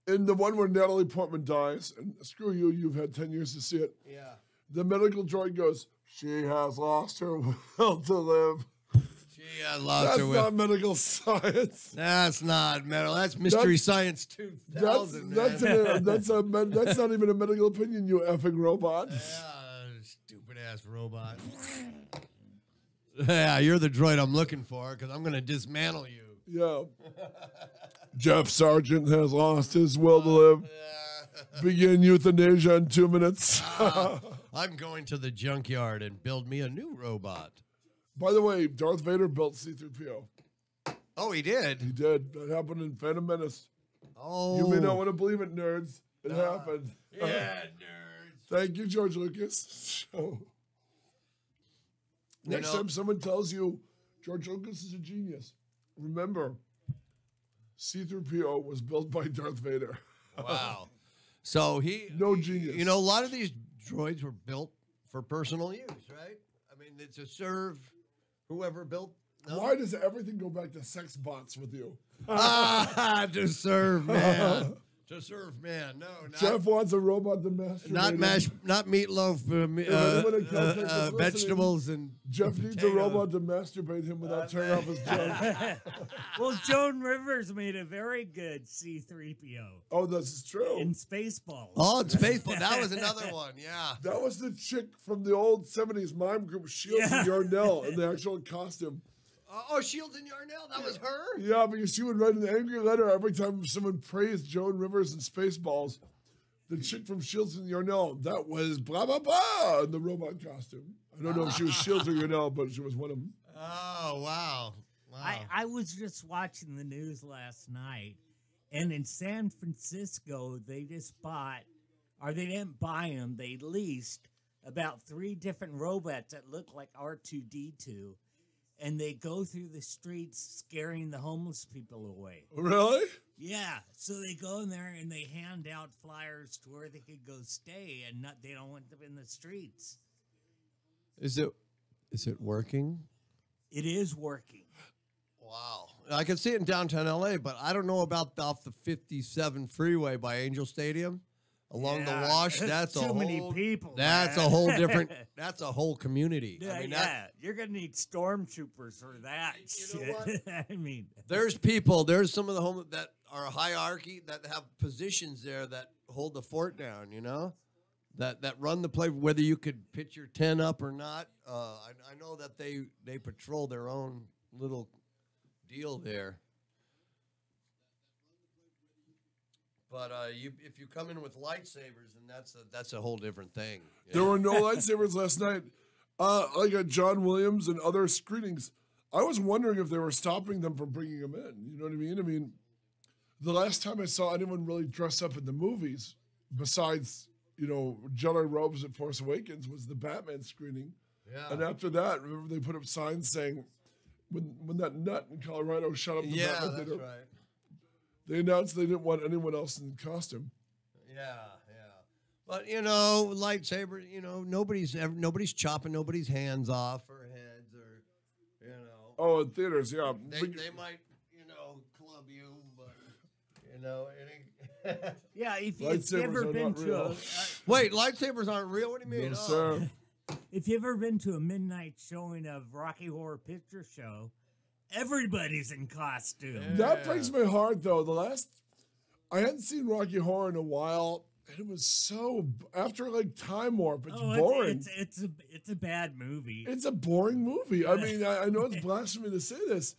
in the one where Natalie Portman dies, and screw you, you've had 10 years to see it. Yeah. The medical droid goes, she has lost her will to live. She has lost her will. That's not medical science. That's not medical. That's Mystery Science 2000, that's not even a medical opinion, you effing robot. Yeah, stupid-ass robot. Yeah, you're the droid I'm looking for, because I'm going to dismantle you. Yeah. Jeff Sargent has lost his will to live. Begin euthanasia in 2 minutes. I'm going to the junkyard and build me a new robot. By the way, Darth Vader built C-3PO. Oh, he did? He did. That happened in Phantom Menace. Oh. You may not want to believe it, nerds. It happened. Yeah, nerds. Thank you, George Lucas. Next time someone tells you George Lucas is a genius, remember, C-3PO was built by Darth Vader. Wow. So no genius. You know, a lot of these droids were built for personal use, right? I mean, it's to serve whoever built. No? Why does everything go back to sex bots with you? To serve man. To serve man. No, not, Jeff wants a robot to masturbate. Not meatloaf, vegetables and Jeff needs a robot to masturbate him without turning off his junk. Well, Joan Rivers made a very good C-3PO. Oh, this is true. In Spaceballs. Oh, in Spaceballs. That was another one, yeah. That was the chick from the old 70s mime group, Shields and Yarnell, in the actual costume. Oh, Shields and Yarnell, that was her? Yeah, because she would write an angry letter every time someone praised Joan Rivers in Spaceballs. The chick from Shields and Yarnell, that was blah, blah, blah, in the robot costume. I don't know if she was Shields or Yarnell, but she was one of them. Oh, wow. I was just watching the news last night, and in San Francisco, they just bought, or they didn't buy them, they leased about 3 different robots that look like R2-D2. And they go through the streets scaring the homeless people away. Really? Yeah. So they go in there and they hand out flyers to where they could go stay, and they don't want them in the streets. Is it working? It is working. Wow. I can see it in downtown LA, but I don't know about off the 57 freeway by Angel Stadium. Along the wash, that's too many people. That's a whole different. That's a whole community. Yeah, I mean, you're gonna need stormtroopers for that. You know what? I mean, there's people. There's some of the homeless that are a hierarchy that have positions there that hold the fort down. You know, that run the play. Whether you could pitch your tent up or not, I know that they patrol their own little deal there. But if you come in with lightsabers, then that's a whole different thing. There were no lightsabers last night, like at John Williams and other screenings. I was wondering if they were stopping them from bringing them in. You know what I mean? I mean, the last time I saw anyone really dress up in the movies, besides Jedi robes at Force Awakens, was the Batman screening. Yeah. And after that, remember they put up signs saying, when that nut in Colorado shot up the Batman theater. Right. They announced they didn't want anyone else in costume. Yeah. But lightsaber. Nobody's chopping nobody's hands off or heads or. Oh, in theaters, yeah. They might club you, but it ain't. Yeah, if you've ever been to wait, lightsabers aren't real. What do you mean? No, sir. If you've ever been to a midnight showing of Rocky Horror Picture Show. Everybody's in costume. Yeah. That breaks my heart, though. I hadn't seen Rocky Horror in a while, and it was so after Time Warp. It's boring. It's a bad movie. It's a boring movie. I mean, I know it's blasphemy to say this,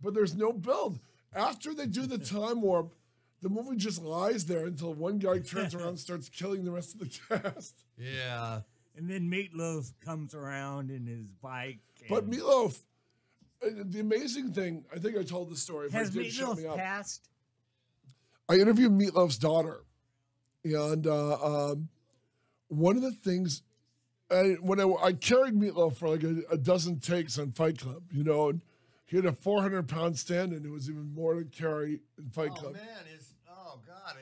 but there's no build. After they do the Time Warp, the movie just lies there until one guy turns around and starts killing the rest of the cast. Yeah, and then Meatloaf comes around in his bike. But Meatloaf. The amazing thing, I think I told the story. Has Meatloaf passed? I interviewed Meatloaf's daughter, and one of the things, when I carried Meatloaf for a dozen takes on Fight Club, and he had a 400-pound stand-in. It was even more to carry in Fight Club. Oh man,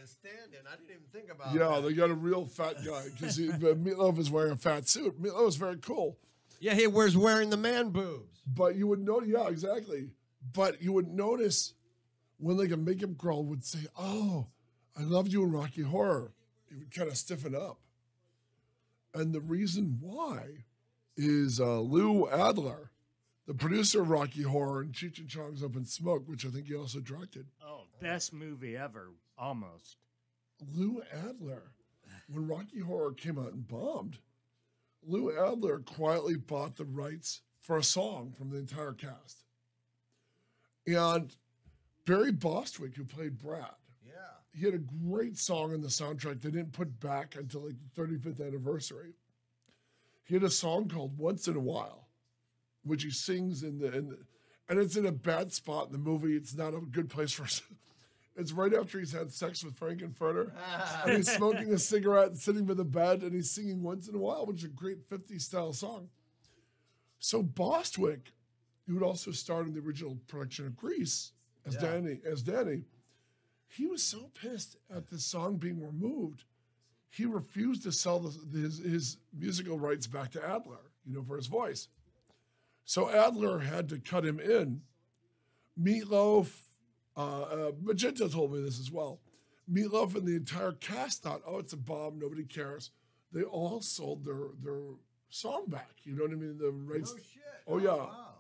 his stand-in. I didn't even think about. Yeah, they got a real fat guy because Meatloaf is wearing a fat suit. Meatloaf is very cool. Yeah, he was wearing the man boobs. But you would know, yeah, exactly. But you would notice when a makeup girl would say, "Oh, I loved you in Rocky Horror. He would kind of stiffen up. And the reason why is Lou Adler, the producer of Rocky Horror and Cheech and Chong's Up in Smoke, which I think he also directed. Oh, best movie ever, almost. Lou Adler, when Rocky Horror came out and bombed, Lou Adler quietly bought the rights for a song from the entire cast. And Barry Bostwick, who played Brad, he had a great song on the soundtrack they didn't put back until like the 35th anniversary. He had a song called Once in a While, which he sings and it's in a bad spot in the movie. It's not a good place for us. It's right after he's had sex with Frankenfurter, and he's smoking a cigarette and sitting by the bed, and he's singing Once in a While, which is a great 50s style song. So Bostwick, who had also starred in the original production of Grease as Danny, he was so pissed at the song being removed, he refused to sell his musical rights back to Adler, for his voice. So Adler had to cut him in. Meatloaf, Magenta told me this as well. Meatloaf and the entire cast thought, oh, it's a bomb, nobody cares. They all sold their song back, you know what I mean? The rights. No shit. Oh, yeah. Wow.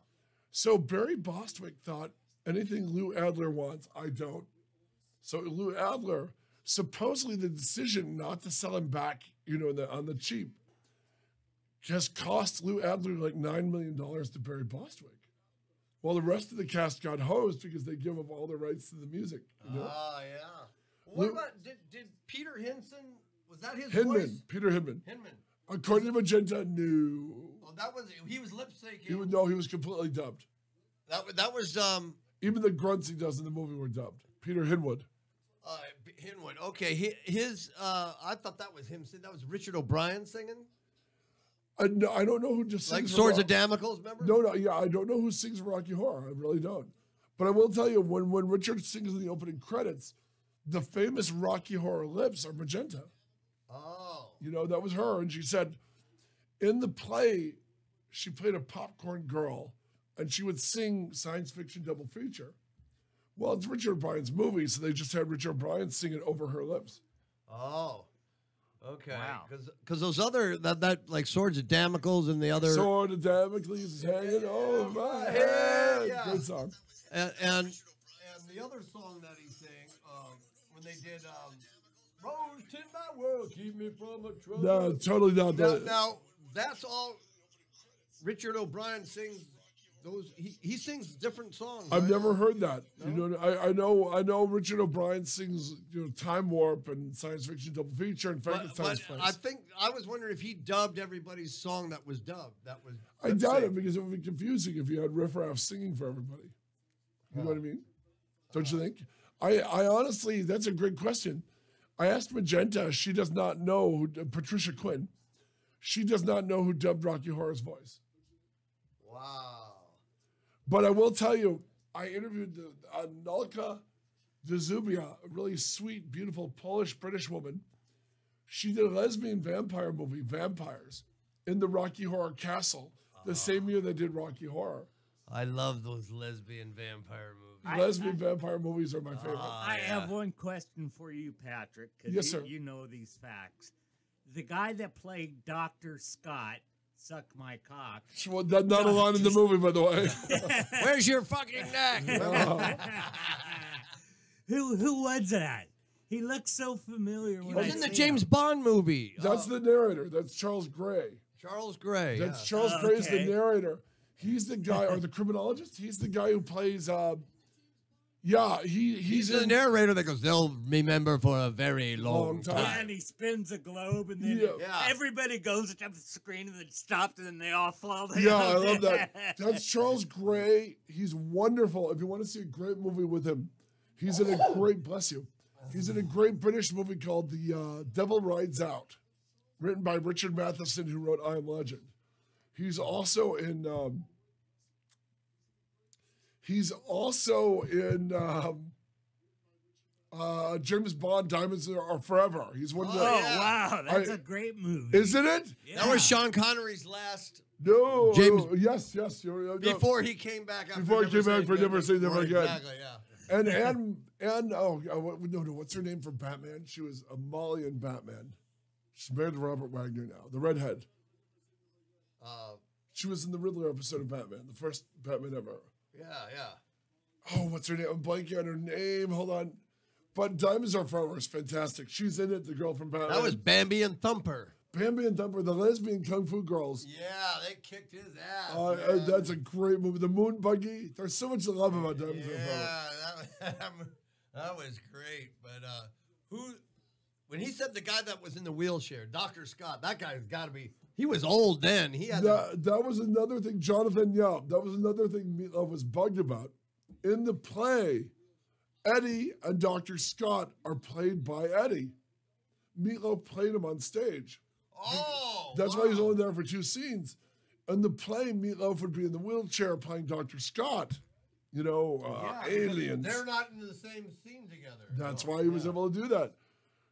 So Barry Bostwick thought, anything Lou Adler wants, I don't. So Lou Adler, supposedly the decision not to sell him back, on the cheap, has cost Lou Adler like $9 million to Barry Bostwick. Well, the rest of the cast got hosed because they give up all the rights to the music. Ah, yeah. Well, what about, did Peter Hinson, was that his Hinman, voice? Peter Hinman. Hinman. According to Magenta, no. Well, he was lip syncing. He was completely dubbed. That was Even the grunts he does in the movie were dubbed. Peter Hinwood. Hinwood. Okay, his I thought that was him. That was Richard O'Brien singing. I don't know who just sings Like Swords of Damocles, remember? No, yeah, I don't know who sings Rocky Horror. I really don't. But I will tell you, when Richard sings in the opening credits, the famous Rocky Horror lips are Magenta. Oh. That was her. And she said, in the play, she played a popcorn girl, and she would sing science fiction double feature. Well, it's Richard O'Brien's movie, so they just had Richard O'Brien sing it over her lips. Oh. Okay. Wow. Because those other, that like Swords of Damocles and the other. Sword of Damocles is hanging over my head. Yeah. Good song. And the other song that he sang, when they did Rose in my world, keep me from a trouble. No, totally not that. Now, that's all Richard O'Brien sings. He sings different songs. I've right? never heard that. No? I know Richard O'Brien sings Time Warp and science fiction double feature and Frankenstein's Place. I was wondering if he dubbed everybody's song that was dubbed. I doubt it because it would be confusing if you had Riff Raff singing for everybody. You know what I mean? Don't you think? I honestly, that's a great question. I asked Magenta. She does not know Patricia Quinn. She does not know who dubbed Rocky Horror's voice. Wow. But I will tell you, I interviewed Nolka Dzubia, a really sweet, beautiful Polish-British woman. She did a lesbian vampire movie, Vampires, in the Rocky Horror Castle, the same year they did Rocky Horror. I love those lesbian vampire movies. Lesbian vampire movies are my favorite. I have one question for you, Patrick, because Yes, sir. you know these facts. The guy that played Dr. Scott, Suck My Cock. Well, not a line in the movie, by the way. Where's your fucking neck? Who was that? He looks so familiar. He was in the James Bond movie. That's the narrator. That's Charles Gray. Charles Gray. That's Charles Gray is the okay. narrator. He's the guy, or the criminologist. He's the guy who plays. He's the narrator that goes, they'll remember for a very long time. time. And he spins a globe, and then Yeah. everybody goes up the screen, and then stops, and then they all fall down. Yeah, I love that. That's Charles Gray. He's wonderful. If you want to see a great movie with him, he's in a great, bless you, he's in a great British movie called The Devil Rides Out, written by Richard Matheson, who wrote I Am Legend. He's also in James Bond, Diamonds Are Forever. He's one of the. Oh, wow. That's a great movie. Isn't it? Yeah. That was Sean Connery's last. No. James- Yes. Before he came back. Before he came back for Never Say Never Again. Exactly, yeah. And And no, what's her name for Batman? She was Molly in Batman. She's married to Robert Wagner now, the redhead. She was in the Riddler episode of Batman, the first Batman ever. Yeah, yeah. Oh, what's her name? I'm blanking on her name. Hold on. But Diamonds Are Forever is fantastic. She's in it, the girl from Batman. That was Bambi and Thumper. Bambi and Thumper, the lesbian kung fu girls. Yeah, they kicked his ass. That's a great movie. The Moon Buggy. There's so much to love about Diamonds Are Forever. Yeah, that was great. But when he said the guy that was in the wheelchair, Dr. Scott, that guy's got to be. He was old then. He had that was another thing, Jonathan. Yeah, that was another thing Meatloaf was bugged about. In the play, Eddie and Dr. Scott are played by Eddie. Meatloaf played him on stage. Oh, that's why he's only there for 2 scenes. In the play, Meatloaf would be in the wheelchair playing Dr. Scott. You know, aliens. They're not in the same scene together. That's why he was able to do that.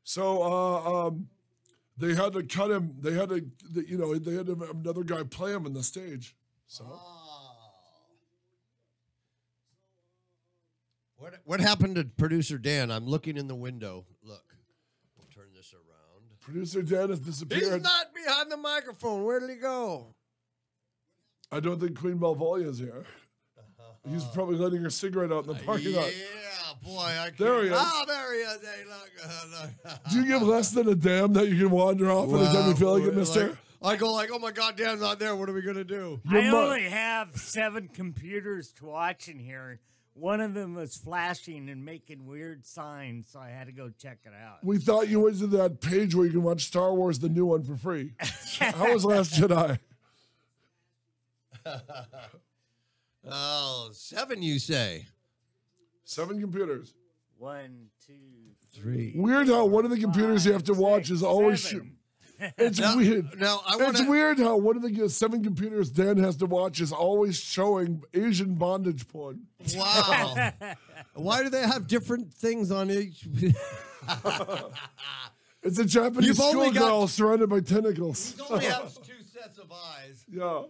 So they had to cut him. They had to, they had to have another guy play him on the stage. So. What happened to producer Dan? I'm looking in the window. Look, we'll turn this around. Producer Dan has disappeared. He's not behind the microphone. Where did he go? I don't think Queen Malvolio's here. He's probably letting her cigarette out in the parking lot. Yeah, boy. I can't. There he is. Oh, there he is. Hey, look. Do you give less than a damn that you can wander off anytime you feel like it, mister? I go like, oh, my God, Dan's not there. What are we going to do? I only have 7 computers to watch in here. One of them was flashing and making weird signs, so I had to go check it out. We thought you went to that page where you can watch Star Wars, the new one, for free. How was Last Jedi? Oh, 7, you say? 7 computers. 1, 2, 3. Weird how one of the computers you have to watch 6, is always 7. It's weird. Now, It's weird how one of the 7 computers Dan has to watch is always showing Asian bondage porn. Wow. Why do they have different things on each? It's a Japanese schoolgirl surrounded by tentacles. He only has 2 sets of eyes. Yeah.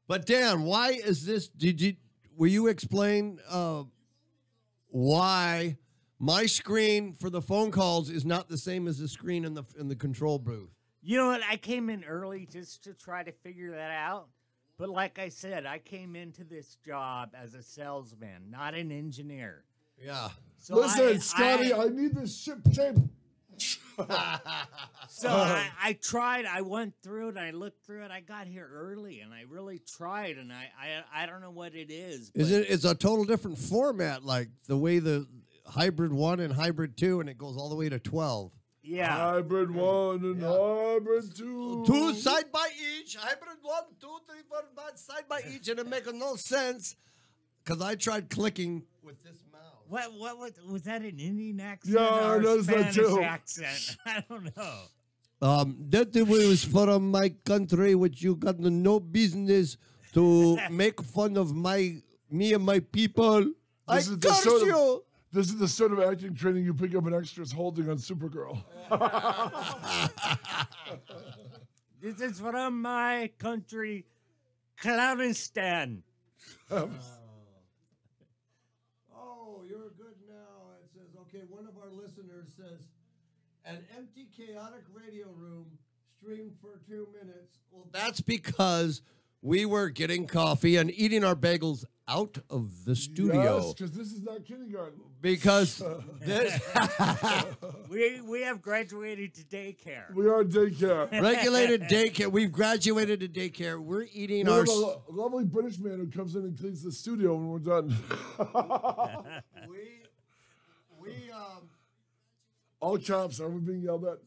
But Dan, why is this? Will you explain why my screen for the phone calls is not the same as the screen in the control booth? You know what? I came in early just to try to figure that out. But like I said, I came into this job as a salesman, not an engineer. Yeah. So Listen, Scotty, I need this ship tape. So I tried. I went through it. I looked through it. I got here early, and I really tried. And I don't know what it is. It's a total different format, like the way the Hybrid 1 and Hybrid 2, and it goes all the way to 12. Yeah. Hybrid 1 and Hybrid 2. 2 side by each. Hybrid 1, 2, 3, 4, 5 side by each, and it makes no sense because I tried clicking with this mouse. What was that an Indian accent? Yeah, I or noticed that Spanish too. accent? I don't know. That was from my country, which you got no business to make fun of me and my people. I curse you. This is the sort of acting training you pick up in extras holding on Supergirl. This is from my country, Cloudinstan. Oh, you're good now. It says, okay, one of our listeners says, an empty, chaotic radio room streamed for 2 minutes. Well, that's because we were getting coffee and eating our bagels out of the studio. Yes, because this is not kindergarten. Because this we have graduated to daycare. We are daycare. regulated daycare. We've graduated to daycare. We're eating We our... have a lovely British man who comes in and cleans the studio when we're done. All caps. Are we being yelled at?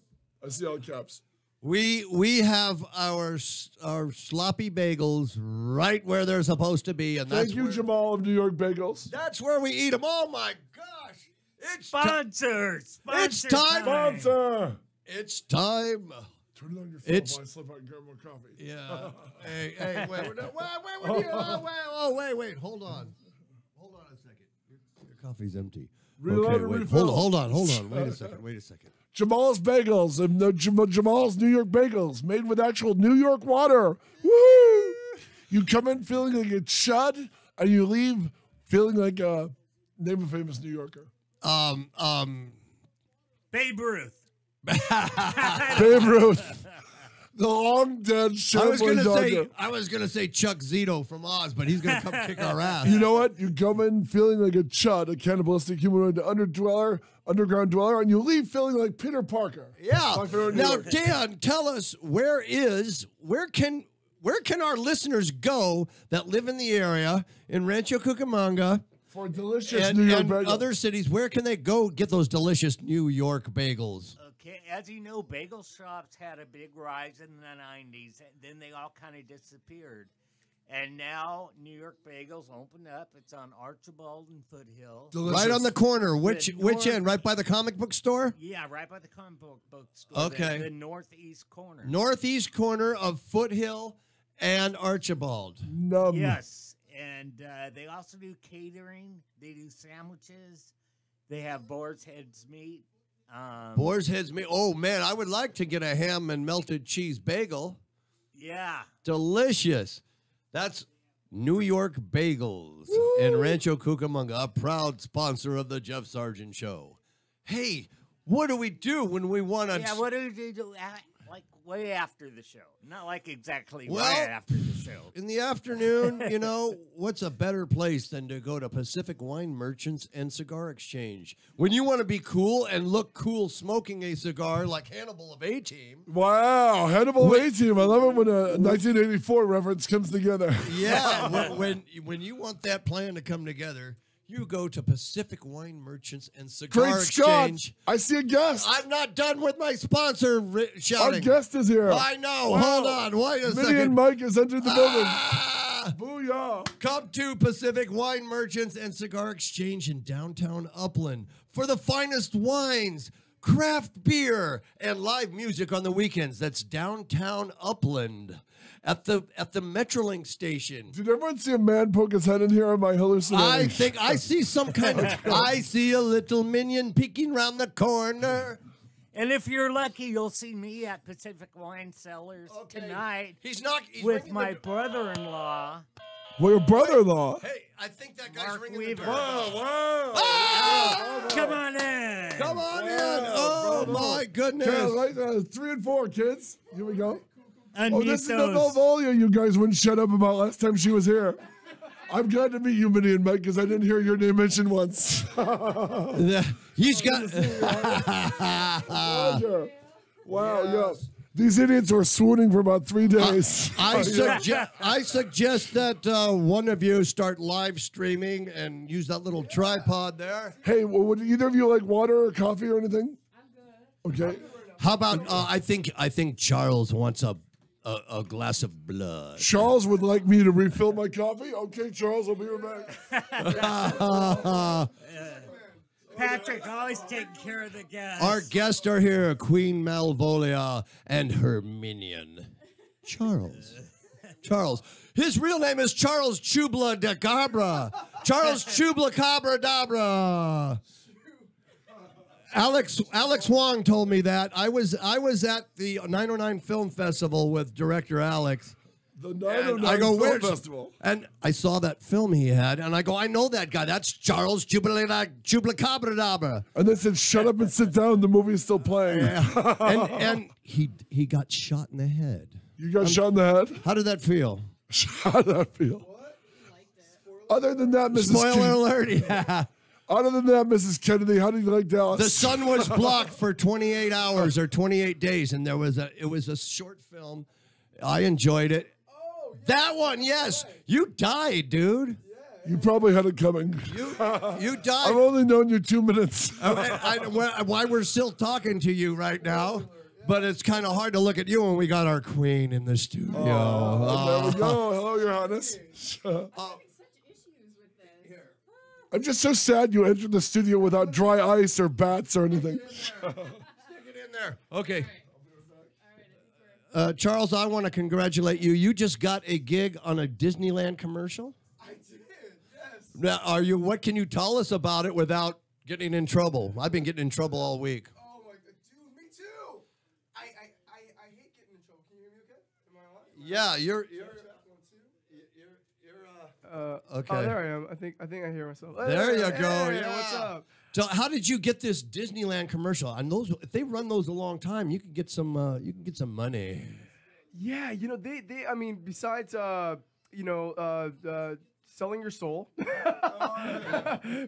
I see all caps. We have our sloppy bagels right where they're supposed to be, and Thank you, Jamal of New York Bagels. That's where we eat them. Oh my gosh! It's Sponsor It's time. Sponsor. It's time. Turn it on your phone It's- while I slip out and grab more coffee. Yeah. hey, wait, wait. Hold on a second. Your coffee's empty. Reload and refill. Hold on. Wait a second. Jamal's Bagels and the Jamal's New York Bagels made with actual New York water. Woo! You come in feeling like a chud, and you leave feeling like a Name a famous New Yorker. Babe Ruth. Babe Ruth. The long dead shambling Dodger. I was gonna say Chuck Zito from Oz, but he's gonna come kick our ass. You know what? You come in feeling like a chud, a cannibalistic humanoid underground dweller, and you leave feeling like Peter Parker. Yeah. My favorite New Now, Yorker. Dan, tell us where can our listeners go that live in the area in Rancho Cucamonga For delicious New York and bagel. other cities? Where can they go get those delicious New York bagels? Okay, as you know, bagel shops had a big rise in the 90s, and then they all kind of disappeared. And now New York Bagels opened up. It's on Archibald and Foothill. Delicious. Right on the corner. Which north- end? Right by the comic book store? Yeah, right by the comic book store. Okay. The northeast corner. Northeast corner of Foothill and Archibald. Numb. Yes, and they also do catering. They do sandwiches. They have boar's heads meat. Boar's Head's me. Oh, man, I would like to get a ham and melted cheese bagel. Yeah. Delicious. That's New York Bagels in Rancho Cucamonga, a proud sponsor of the Jeff Sargent Show. Hey, what do we do when we want to... Yeah, what do you do? Like way after the show. Not like exactly Well, right after the show. In the afternoon, you know, what's a better place than to go to Pacific Wine Merchants and Cigar Exchange? When you want to be cool and look cool smoking a cigar like Hannibal of A-Team. Wow, Hannibal A-Team. I love it when a 1984 reference comes together. Yeah, when you want that plan to come together, you go to Pacific Wine Merchants and Cigar Great Exchange. Scott! I see a guest. I'm not done with my sponsor shouting. Our guest is here. I know. Wow. Hold on. Wait a Minnie second. and Mike has entered the building. Ah! Booyah! Come to Pacific Wine Merchants and Cigar Exchange in downtown Upland for the finest wines, craft beer, and live music on the weekends. That's downtown Upland at the Metrolink station. Did everyone see a man poke his head in here? Or am I hallucinating? I think I see some kind of... I see a little minion peeking around the corner. And if you're lucky, you'll see me at Pacific Wine Cellars tonight He's with ringing my the- brother-in-law. Well, your brother-in-law. Hey, I think that guy's Mark ringing Weaver. the doorbell. Wow! Ah! Come on in. Come on in. Wow, Oh, bravo. my goodness. Okay, like 3 and 4, kids. Here we go. Oh, Unmute this is the those. Malvolio you guys wouldn't shut up about last time she was here. I'm glad to meet you, Minnie and Mike, because I didn't hear your name mentioned once. He's got... Roger. Wow, yeah. These idiots were swooning for about 3 days. I suggest that one of you start live streaming and use that little tripod there. Hey, well, would either of you like water or coffee or anything? I'm good. Okay. How about I think Charles wants a glass of blood. Charles would like me to refill my coffee. Okay, Charles, I'll be right back. Patrick always taking care of the guests. Our guests are here, Queen Malvolia and her minion, Charles. Charles. His real name is Charles Chubla de Cabra. Charles Chubla Cabra Dabra. Alex Wong told me that. I was at the 909 Film Festival with director Alex. The And 909 I go, Film where's... Festival. And I saw that film he had, and I go, I know that guy. That's Charles Chupacabra. And they said, shut up and sit down. The movie is still playing. and he got shot in the head. You got shot in the head? How did that feel? How did that feel? Other than that, Mrs. Spoiler alert, yeah. Other than that, Mrs. Kennedy, how do you like Dallas? The sun was blocked for 28 hours or 28 days, and it was a short film. I enjoyed it. That one, yes. You died, dude. You probably had it coming. You died. I've only known you 2 minutes. Why we're still talking to you right now, but it's kind of hard to look at you when we got our queen in the studio. There we go. Hello, Your Highness. I'm just so sad you entered the studio without dry ice or bats or anything. Stick it in there. Okay. Charles, I want to congratulate you. You just got a gig on a Disneyland commercial? I did, yes. Now, what can you tell us about it without getting in trouble? I've been getting in trouble all week. Oh my god, dude, me too. I hate getting in trouble. Can you hear me okay? Am I on? Yeah, you're Okay. Oh, there I am. I think I hear myself. There you go. Hey, Yeah. what's up? So, how did you get this Disneyland commercial? And those, if they run those a long time, you can get some. You can get some money. Yeah, you know, I mean, besides, selling your soul,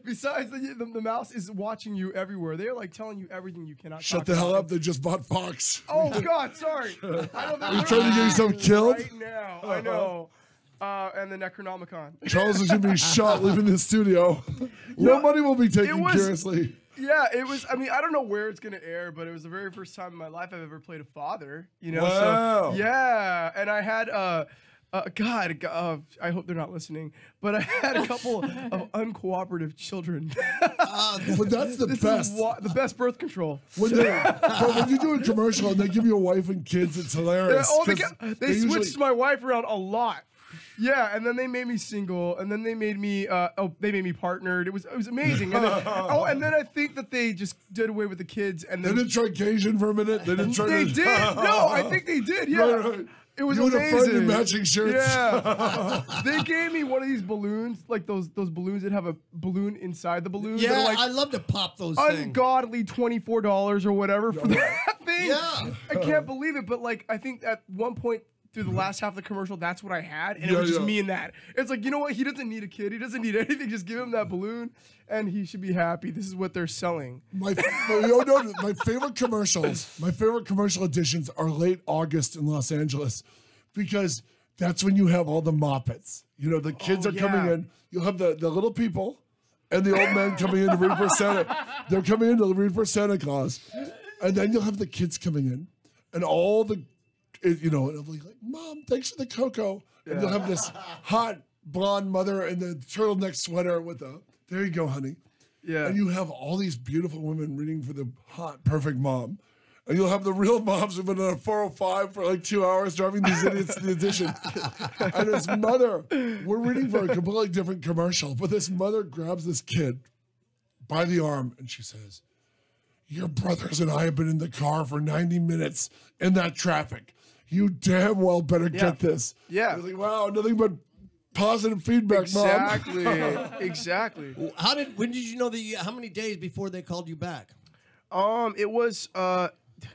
besides the mouse is watching you everywhere. They're like telling you everything you cannot. Shut the hell up! They just bought Fox. Oh God, sorry. I know Are you trying to get yourself killed? right now. I know. And the Necronomicon. Charles is going to be shot leaving the studio. Nobody will be taken was- seriously. Yeah, it was. I mean, I don't know where it's gonna air, but it was the very first time in my life I've ever played a father. You know, Wow. so yeah. And I had God, I hope they're not listening, but I had a couple of uncooperative children. But that's the This best. is the best birth control. When you do a commercial and they give you a wife and kids, it's hilarious. Oh, 'cause they usually- switched my wife around a lot. Yeah, and then they made me single, and then they made me they made me partnered. It was amazing. And then, and then I think that they just did away with the kids, and They then didn't try Cajun for a minute. They didn't try. they to, did. No, I think they did. Yeah. Right. It was You and a friend in amazing. matching shirts. Yeah, they gave me one of these balloons, like those balloons that have a balloon inside the balloon. that Yeah, are like I love to pop those things. ungodly $24 or whatever for that thing. Yeah. I can't believe it. But like, I think at one point through the last half of the commercial, that's what I had, and it Yeah, was just yeah. me and that. It's like, you know what? He doesn't need a kid. He doesn't need anything. Just give him that balloon, and he should be happy. This is what they're selling. My favorite commercials, my favorite commercial editions are late August in Los Angeles, because that's when you have all the Moppets. You know, the kids are coming yeah. in. You'll have the little people and the old men coming in to read for Santa. They're coming in to read for Santa Claus, and then you'll have the kids coming in, and all the, and it'll be like, Mom, thanks for the cocoa. And you'll have this hot blonde mother in the turtleneck sweater with there you go, honey. Yeah. And you have all these beautiful women reading for the hot, perfect mom. And you'll have the real moms who've been on a 405 for like 2 hours driving these idiots to the edition. And his mother, we're reading for a completely different commercial, but this mother grabs this kid by the arm and she says, your brothers and I have been in the car for 90 minutes in that traffic. You damn well better get this. Yeah. You're like, wow, nothing but positive feedback, Mom. Exactly. Exactly. When did you know how many days before they called you back? It was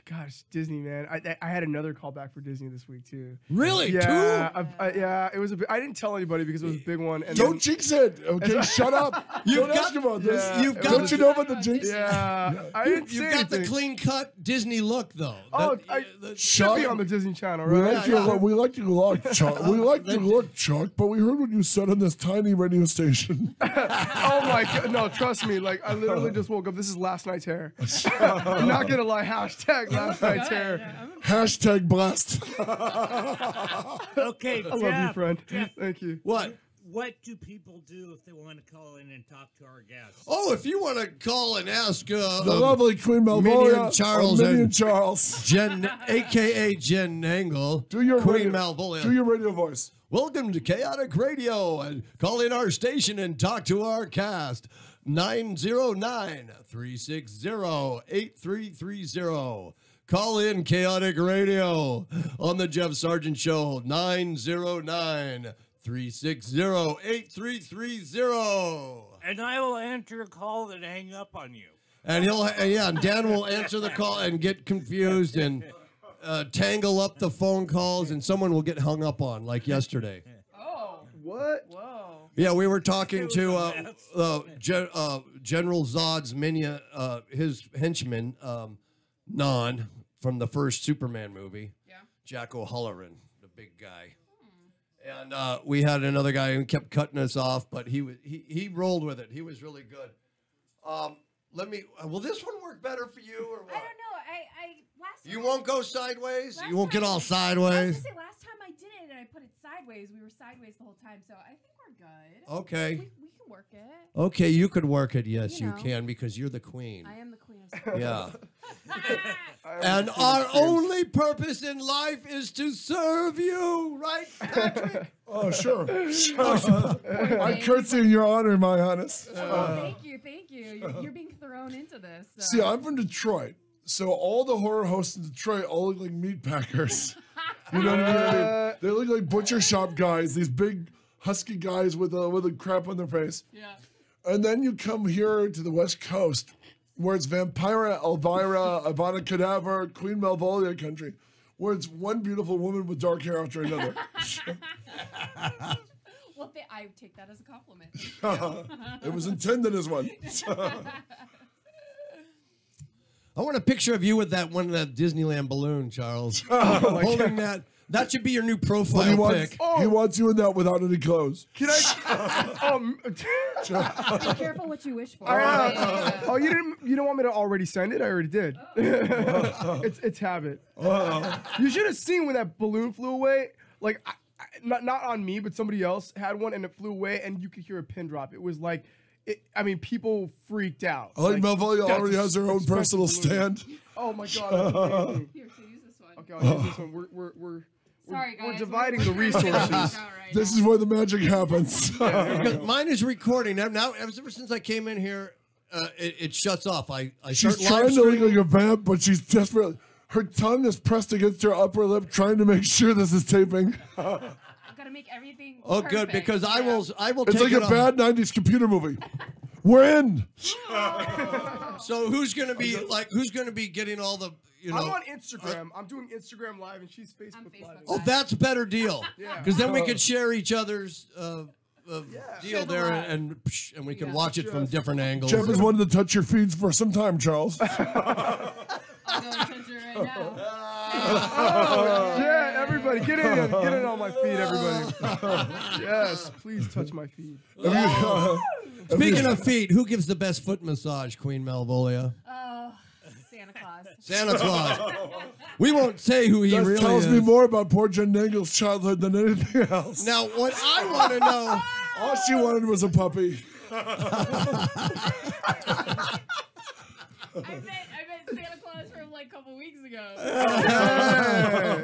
gosh, Disney, man. I had another call back for Disney this week too. Really? Yeah, yeah. It was I didn't tell anybody because it was a big one. And Don't jinx it, okay? Shut up. Don't ask about this. Yeah, Don't you know about the jinx? Yeah, I didn't say You've got the anything. clean-cut Disney look, though. Oh, The- should be on the Disney Channel, We right? like your we like your look, Chuck. We like your look, Chuck. But we heard what you said on this tiny radio station. Oh my God, no, trust me. Like I literally just woke up. This is last night's hair. I'm not gonna lie. Hashtag last night's hair. Hashtag blessed. Okay, I love you, friend. Jeff, Thank you. What? what do people do if they want to call in and talk to our guests? Oh, if you want to call and ask The lovely Queen Malvolia. Minion Charles Minion and- Charles. Jen, a.k.a. Jen Nangle, Do your Queen radio, Malvolia. Do your radio voice. Welcome to Chaotic Radio, and call in our station and talk to our cast. 909-360-8330. Call in Chaotic Radio on the Jeff Sargent Show. 909-360-8330. And I will answer a call that hang up on you. And and Dan will answer the call and get confused and tangle up the phone calls, and someone will get hung up on, like yesterday. What? Whoa. Yeah, we were talking to General Zod's minion, his henchman, Non, from the first Superman movie. Yeah. Jack O'Halloran, the big guy. And we had another guy who kept cutting us off, but he rolled with it. He was really good. Will this one work better for you or what? I don't know. I last time You won't go sideways? Last You won't get time- all I was sideways? gonna say last time I did it and I put it sideways. We were sideways the whole time, so I think we're good. Okay. We can work it. Okay, you could work it. Yes, You you know. can, because you're the queen. I am the queen of Yeah. And our only purpose in life is to serve you, right, Patrick? Oh, sure. I curtsy in your honor, my highness. Thank you. You're being thrown into this. So. See, I'm from Detroit, so all the horror hosts in Detroit all look like meat packers. You know what I mean? They look like butcher shop guys. These big, husky guys with a crap on their face. Yeah. And then you come here to the West Coast, where it's Vampira, Elvira, Ivana Cadaver, Queen Malvolia country, where it's one beautiful woman with dark hair after another. Well, I take that as a compliment. It was intended as one. I want a picture of you with that Disneyland balloon, Charles. Holding that. That should be your new profile pic. He wants you in that without any clothes. Can I? Be careful what you wish for. Oh, you don't want me to already send it? I already did. It's habit. You should have seen when that balloon flew away. Like, not on me, but somebody else had one, and it flew away, and you could hear a pin drop. It was like, people freaked out. I like Malvolia already has her own personal stand. Oh my God, that's amazing. Here, so use this one. Okay, I'll use this one. Sorry, guys. We're dividing the resources. This is where the magic happens. Because mine is recording. Now, ever since I came in here, it shuts off. She's trying to look like a vamp, but she's desperate. Her tongue is pressed against her upper lip, trying to make sure this is taping. I've got to make everything good, perfect, because I will It's take like it a off. bad 90s computer movie. We're in. So who's gonna be getting all the, I'm on Instagram. I'm doing Instagram Live, and she's Facebook Live. Oh, that's a better deal. Yeah. Because then we could share each other's deal there, live. and we can watch it from different angles. Jeff has wanted to touch your feeds for some time, Charles. I'm going to touch it right now. Yeah, everybody, get in on my feed, everybody. Yes, please touch my feed. Speaking of feet, who gives the best foot massage, Queen Malvolia? Oh, Santa Claus. Santa Claus. We won't say who he That really tells is. me more about poor Jen Nagle's childhood than anything else. Now, what I want to know... All she wanted was a puppy. I met Santa Claus from like a couple weeks ago.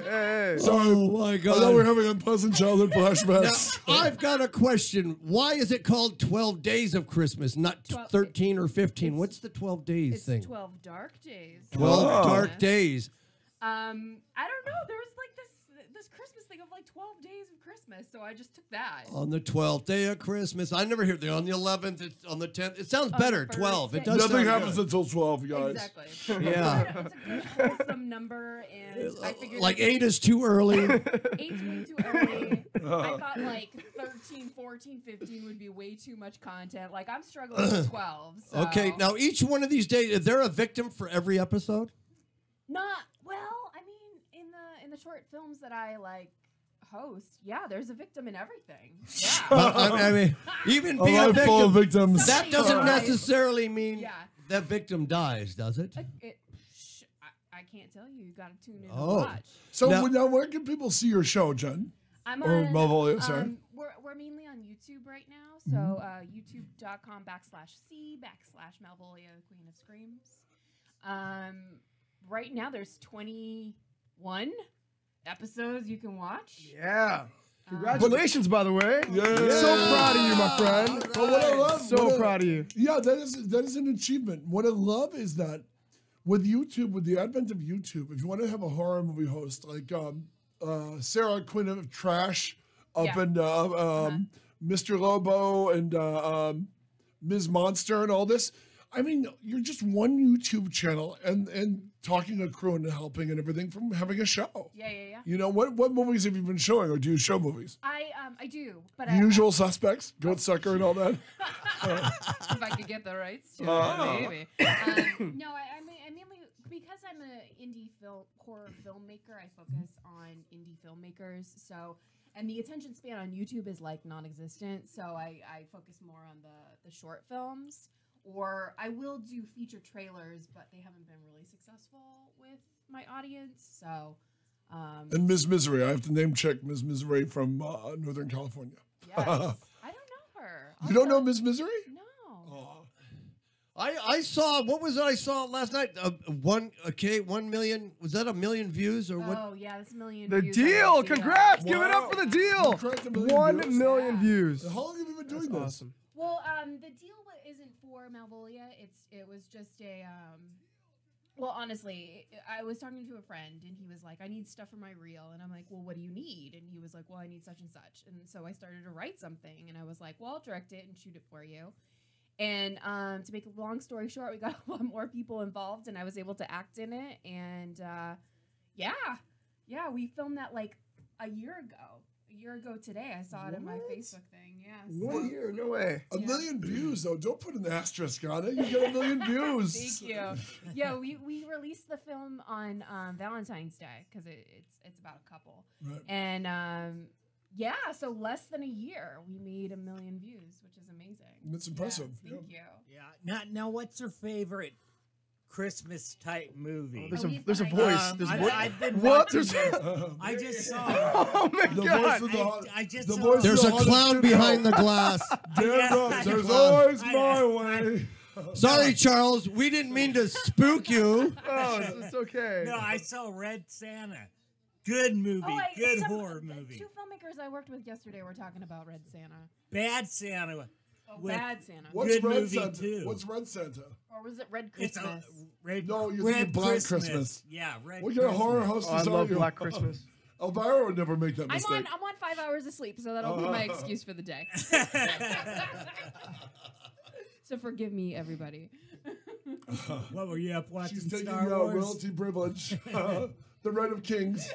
Hey. Sorry, Oh, my I God. thought we were having unpleasant childhood flashbacks. Now, I've got a question. Why is it called 12 Days of Christmas, not 13 or 15? What's the 12 days It's thing? 12 dark days. 12 dark days. I don't know. There was like this Christmas thing of like 12 days of Christmas, so I just took that. On the 12th day of Christmas. I never hear it. On the 11th, it's on the 10th. It sounds On the better, first 12. It day. does Nothing sound happens good. until 12, you guys. Exactly. Yeah. It's a good wholesome number, and I figured Like 8 is too early. 8's way too early. I thought like 13, 14, 15 would be way too much content. Like I'm struggling with 12. So. Okay, now each one of these days, is there a victim for every episode? Not well. I mean, in the short films that I like host, yeah, there's a victim in everything. Yeah. I mean, even A being a life full of victim, victims. that doesn't Somebody necessarily mean Yeah. that victim dies, does it? I can't tell you. You got to tune in Oh. and watch. So Now- now where can people see your show, Jen? I'm Or on Malvolia, sorry. We're mainly on YouTube right now, so youtube.com/c/Malvolia, the Queen of Screams. Right now there's 21 episodes you can watch. Yeah. Congratulations, by the way. Yeah. So proud of you, my friend. But what I love, So proud of you. Yeah, that is an achievement. What I love is that with YouTube, with the advent of YouTube, if you want to have a horror movie host like Sarah, Queen of Trash, and Mr. Lobo and Ms. Monster and all this, I mean, you're just one YouTube channel and talking a crew and helping and everything from having a show. Yeah. You know, what movies have you been showing, or do you show movies? I do, but Usual Suspects, Goatsucker and all that? if I could get the rights to it, maybe. No, I mainly, because I'm an indie horror filmmaker, I focus on indie filmmakers. So, and the attention span on YouTube is like non-existent. So I focus more on the short films, or I will do feature trailers, but they haven't been really successful with my audience. So. And Ms. Misery. I have to name check Ms. Misery from Northern California. Yes. I don't know her. You don't know Ms. Misery? No. I saw, what was it I saw last night? 1 million, was that 1 million views or what? Oh, yeah, that's a million The views on deal. the Congrats. Wow. Give it up for the deal. You cracked 1 million 1 views? million Yeah. views. How long have you been doing That's this? awesome. Well, the deal isn't for Malvolia. It was just a Well, honestly, I was talking to a friend, and he was like, I need stuff for my reel. And I'm like, well, what do you need? And he was like, well, I need such and such. And so I started to write something, and I was like, well, I'll direct it and shoot it for you. And to make a long story short, we got a lot more people involved, and I was able to act in it. And yeah, we filmed that like a year ago today. I saw it in my Facebook thing. Yeah. 1 year? No way. A million views, though. Don't put an asterisk on it. You get a million views. Thank you. Yeah, we released the film on Valentine's Day because it's about a couple. Right. And yeah, so less than a year, we made 1 million views, which is amazing. That's impressive. Yeah, thank you. Yeah. Now, what's your favorite Christmas type movie? There's Oh, a he's voice. behind There's you. what? I've been What? watching There's this. I just saw. Oh my The god. voice of the, I just the saw- voice There's of a the clown haunted behind the studio. glass. Damn right, there's I- always I- my way. Sorry, Charles. We didn't mean to spook you. Oh, it's okay. No, I saw Red Santa. Good movie. Good horror movie. 2 filmmakers I worked with yesterday were talking about Red Santa. Bad Santa. Oh, With- Bad Santa. What's Good Red movie, Santa? too. What's Red Santa? Or was it Red It's a Christmas? red. No, you're Red thinking Black Christmas. Yeah, Red. What kind of horror Christmas. hostess I are love you? Black Christmas. Elvira would never make that I'm mistake. on 5 hours of sleep, so that'll be my excuse for the day. So forgive me, everybody. What were you up watching? She's taking Star Wars? royalty privilege. The right of kings.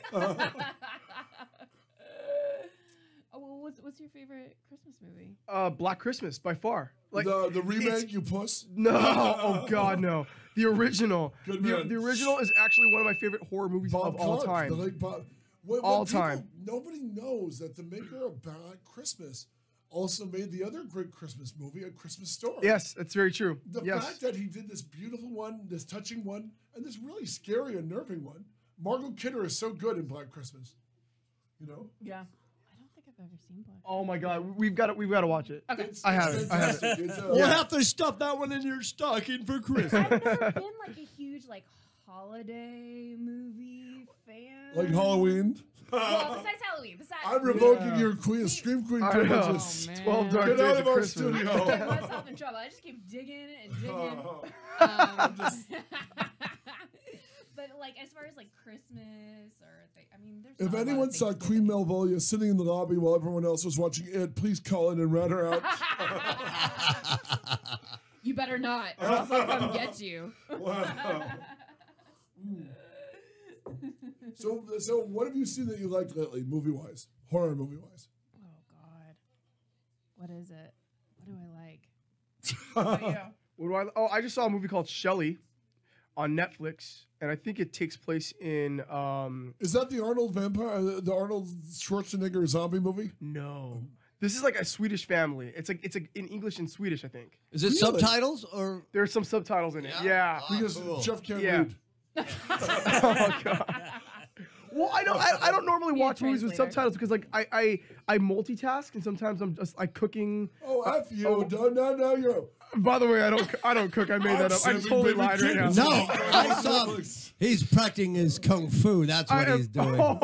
Oh, well, what's your favorite Christmas movie? Black Christmas by far. Like the remake, you puss. no, oh god, no. The original. Good The, man. the original is actually one of my favorite horror movies Bob of all Clark, time. the late Bob. All people- time. Nobody knows that the maker of Black Christmas also made the other great Christmas movie, A Christmas Story. Yes, that's very true. The yes. fact that he did this beautiful one, this touching one, and this really scary, unnerving one. Margot Kidder is so good in Black Christmas. You know? Yeah. I don't think I've ever seen Black. Oh my god, we've got to watch it. Okay. It's I have it. fantastic. It's, We'll have to stuff that one in your stocking for Christmas. I've never been like a huge like holiday movie fan. like Halloween. Well, besides Halloween. I'm revoking Yeah. your queen, Scream Queen I know. privileges. Oh, man. 12 Dark Get Days out of of our Christmas. studio. I get myself in trouble. I just keep digging and digging. But like as far as like Christmas or I mean, there's. If not a lot of anyone things saw to Queen do. Malvolia sitting in the lobby while everyone else was watching it, please call in and rat her out. You better not, or else I'll come get you. Wow. So what have you seen that you liked lately, movie-wise? Horror movie-wise? Oh God, what is it? What do I like? What about you? What do I? Oh, I just saw a movie called Shelley on Netflix, and I think it takes place in Is that the Arnold vampire, the Arnold Schwarzenegger zombie movie? no. This is like a Swedish family. It's like in English and Swedish, I think. Is it Really? subtitles or? There's some subtitles in it. Yeah. Because cool. Jeff can't Yeah. read. Oh god. Well, I don't normally Be a watch movies with translator. subtitles because like I multitask and sometimes I'm just like cooking. Oh, F you. No, you're... By the way, I don't cook. I made that up. I I'm totally saving lied right now. baby No, kittens. I saw. He's practicing his kung fu. That's what he's doing. Oh,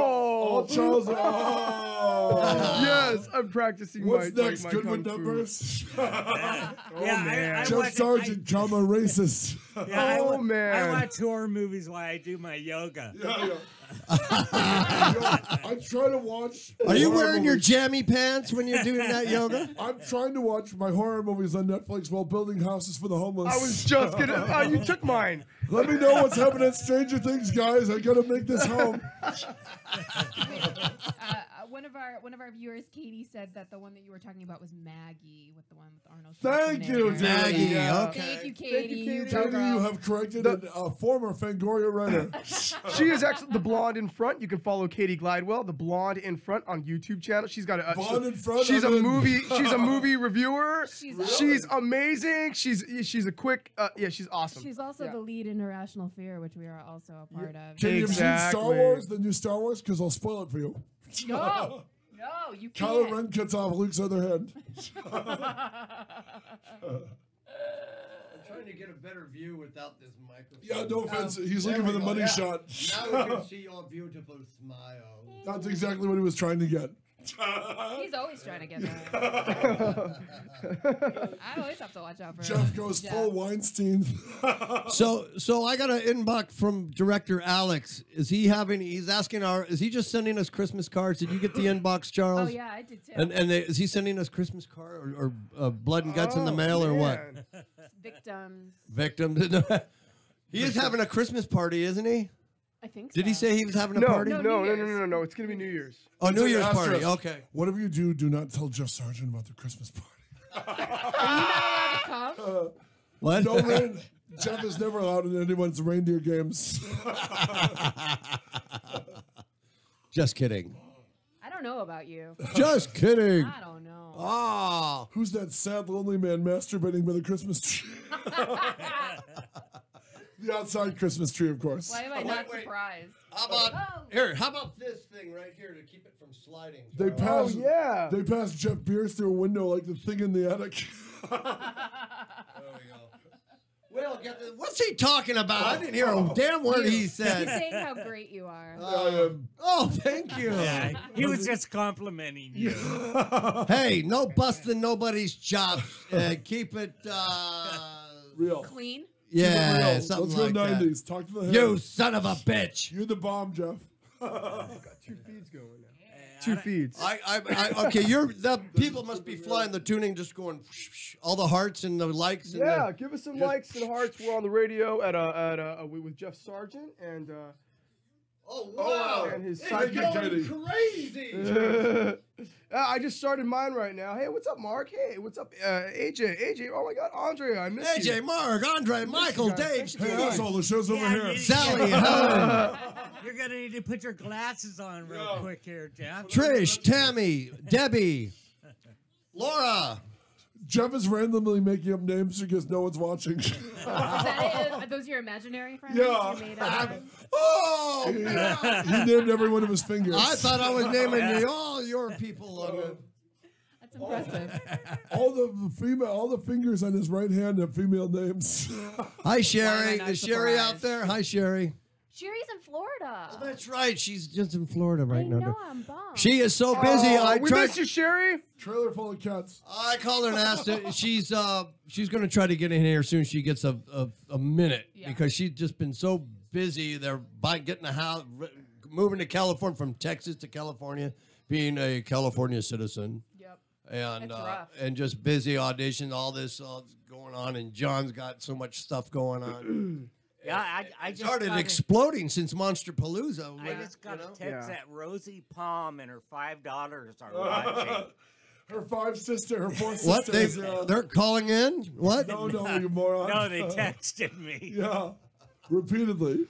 Oh, Charles. Oh. yes, I'm practicing What's my next? my Good kung with fu. numbers? Yeah, man. I Jeff watch, Sargent, trauma racist. Oh, man. I watch horror movies while I do my yoga. Yeah. I try to watch. Are you horror wearing your movies. jammy pants when you're doing that yoga? I'm trying to watch my horror movies on Netflix while building houses for the homeless. I was just gonna. Oh, you took mine. Let me know what's happening at Stranger Things, guys. I gotta make this home. One of our viewers, Katie, said that the one that you were talking about was Maggie, with the one with Arnold. Thank you, Schwarzenegger. Maggie, Yeah. okay. Thank you, Katie. Thank you, Katie. Go Katie, girl. you have corrected a former Fangoria writer. She is actually the blonde in front. You can follow Katie Glidewell, the blonde in front, on YouTube channel. She's got a Blonde in front, She's a I'm in. movie. She's a movie reviewer. She's She's amazing. She's a quick. Yeah, she's awesome. She's also Yeah. the lead in Irrational Fear, which we are also a part of. Can you have seen Star Exactly. Wars, the new Star Wars? Because I'll spoil it for you. No, you Kylo can't. Ren cuts off Luke's other hand. I'm trying to get a better view without this microphone. Yeah, no offense. He's There looking for we the go, money yeah. shot. Now we can see your beautiful smile. That's exactly what he was trying to get. He's always trying to get that. I always have to watch out for Jeff goes full Weinstein. So I got an inbox from director Alex. Is he asking is he just sending us Christmas cards? Did you get the inbox, Charles? Oh yeah, I did too. Is he sending us Christmas card or blood and guts in the mail or what? Victims. Victims. He is having a Christmas party, isn't he? I think so. Did he say he was having a No, party? no. New Year's. It's gonna be New Year's. Oh, New Year's Asterisk. party. Okay. Whatever you do, do not tell Jeff Sargent about the Christmas party. Are you not allowed to come? What? No, man. Jeff is never allowed in anyone's reindeer games. Just kidding. I don't know about you. Just kidding. I don't know. Oh. Who's that sad, lonely man masturbating by the Christmas tree? The outside Christmas tree, of course. Why am I not surprised? How about How about this thing right here to keep it from sliding? They Charles? passed. yeah. They passed Jeff Beers through a window like the thing in the attic. There we go. Will, what's he talking about? I didn't hear a damn word he He's said. saying how great you are. Oh, thank you. Yeah, he was just complimenting you. Hey, no busting nobody's chops. Keep it, Real. Clean. yeah, Real. something Let's go like that. 90s. Talk to the head. You son of a bitch. You're the bomb, Jeff. Got 2 feeds going now. 2 feeds. Okay, the people must be flying the tuning, just going all the hearts and the likes. And Yeah, give us some likes and hearts. We're on the radio with Jeff Sargent and oh wow, and his it's sidekick going crazy. I just started mine right now. Hey, what's up, Mark? Hey, what's up, AJ? Oh my God, Andre, I miss you. AJ, Mark, Andre, Michael, guys. Dave, Hey, Steve, asshole, the show's over here. Sally, Helen, You're gonna need to put your glasses on real quick here, Jeff. Trish, Tammy, Debbie, Laura. Jeff is randomly making up names because no one's watching. Is that it? Are those your imaginary friends? Yeah. You made up? Oh, He named every one of his fingers. I thought I was naming all your people on it. That's impressive. all the fingers on his right hand have female names. Hi, Sherry. not Is Sherry out surprised? there? Hi, Sherry. Sherry's in Florida. Oh, that's right. She's just in Florida right I now. know, I'm bummed. She is so busy. I we tried. miss you, Sherry. Trailer full of cats. I called her and asked her. She's going to try to get in here as soon as she gets a minute because she's just been so busy. They're getting a house, moving to California from Texas to California, being a California citizen. Yep. And It's rough. and just busy audition, all this going on, and John's got so much stuff going on. Yeah, I It just started got exploding since Monster Palooza. I just got a text Yeah. that Rosie Palm and her 5 daughters are watching. Her 4 sisters. What they're calling in? What? No, you moron. No, they texted me. Yeah. Repeatedly.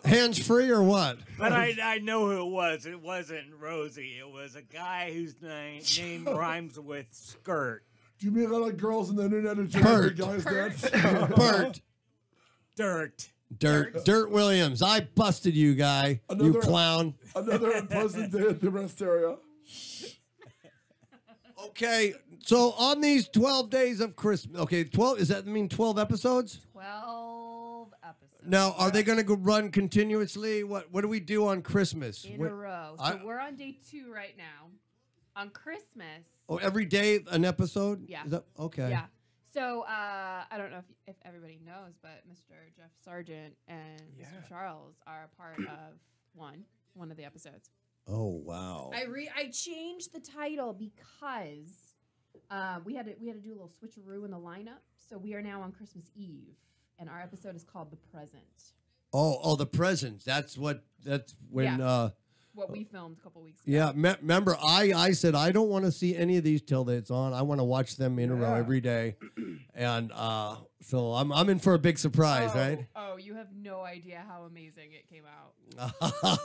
Hands free or what? But I know who it was. It wasn't Rosie. It was a guy whose name rhymes with skirt. Do you mean a lot of girls on the internet are Bert. guys dead? Bert. Dirt. Williams. I busted you, guy. You Another- clown. Another unpleasant day at the rest area. Okay, so on these 12 days of Christmas, okay, 12, does that mean 12 episodes? 12 episodes. Now, are they going to run continuously? What do we do on Christmas? In What- a row. So I- we're on day 2 right now. On Christmas. Oh, every day an episode? Yeah. Is that, okay. Yeah. So I don't know if everybody knows, but Mr. Jeff Sargent and Mr. Charles are a part of one of the episodes. Oh, wow. I changed the title because we had to do a little switcheroo in the lineup. So we are now on Christmas Eve, and our episode is called The Present. Oh, the presents. That's when, Yeah. What we filmed a couple weeks ago. yeah, remember, I said I don't want to see any of these till it's on. I want to watch them in a row every day. And so I'm in for a big surprise, right? Oh, you have no idea how amazing it came out.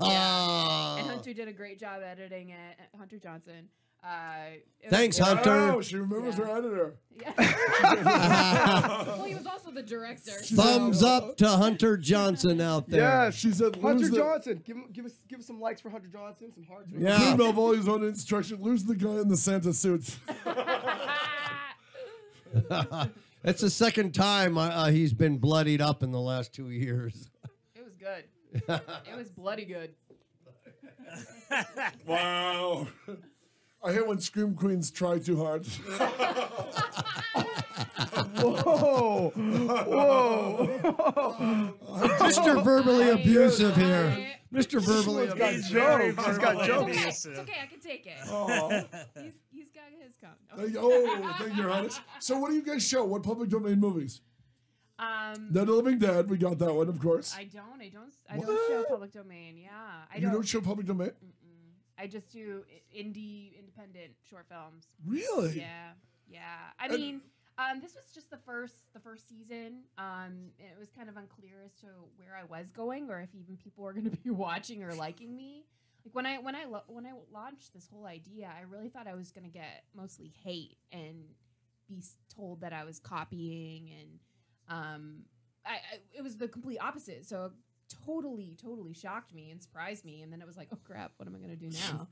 Yeah. And Hunter did a great job editing it. Hunter Johnson. It was Thanks, great. Hunter. Oh, she remembers her editor. Yeah. Well, he was also the director. Thumbs up to Hunter Johnson out there. Yes, She said, Hunter lose the- Johnson. Give us some likes for Hunter Johnson, some hearts. Yeah. Email Volume's own instruction. Lose the guy in the Santa suit. It's the second time he's been bloodied up in the last 2 years. It was good. It was bloody good. Wow. I hate when scream queens try too hard. Whoa. Whoa. Mr. Verbally abusive here. Mr. Verbally He's got abusive. jokes. He's got It's jokes. okay. It's okay. I can take it. Oh, He's got his count. thank you, Your Highness. So what do you guys show? What public domain movies? Night Night of the Living Dead. We got that one, of course. I don't show public domain. Yeah, You don't show public domain? I just do independent short films. Really? Yeah. I mean, this was just the first season. It was kind of unclear as to where I was going, or if even people were going to be watching or liking me. Like when I launched this whole idea, I really thought I was going to get mostly hate and be told that I was copying, and it was the complete opposite. So it totally shocked me and surprised me, and then it was like, oh crap, what am I going to do now?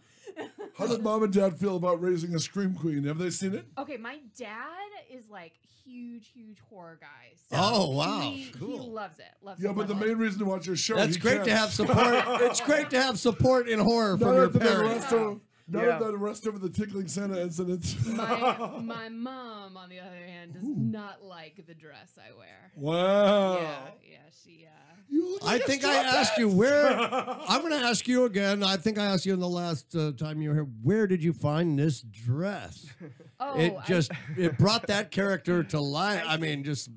How did mom and dad feel about raising a scream queen? Have they seen it? Okay, my dad is like huge horror guy. So Oh, wow. He Cool. loves it. Yeah, but the main reason to watch your show. That's he great can't. to have support. It's great to have support in horror from your parents. None Yeah. of the rest of the tickling Santa incident. My mom, on the other hand, does not like the dress I wear. Wow. Yeah, she. You look I like a think I strap asked ass. you where. I'm going to ask you again. I think I asked you in the last time you were here. Where did you find this dress? Oh, It brought that character to life. I mean, just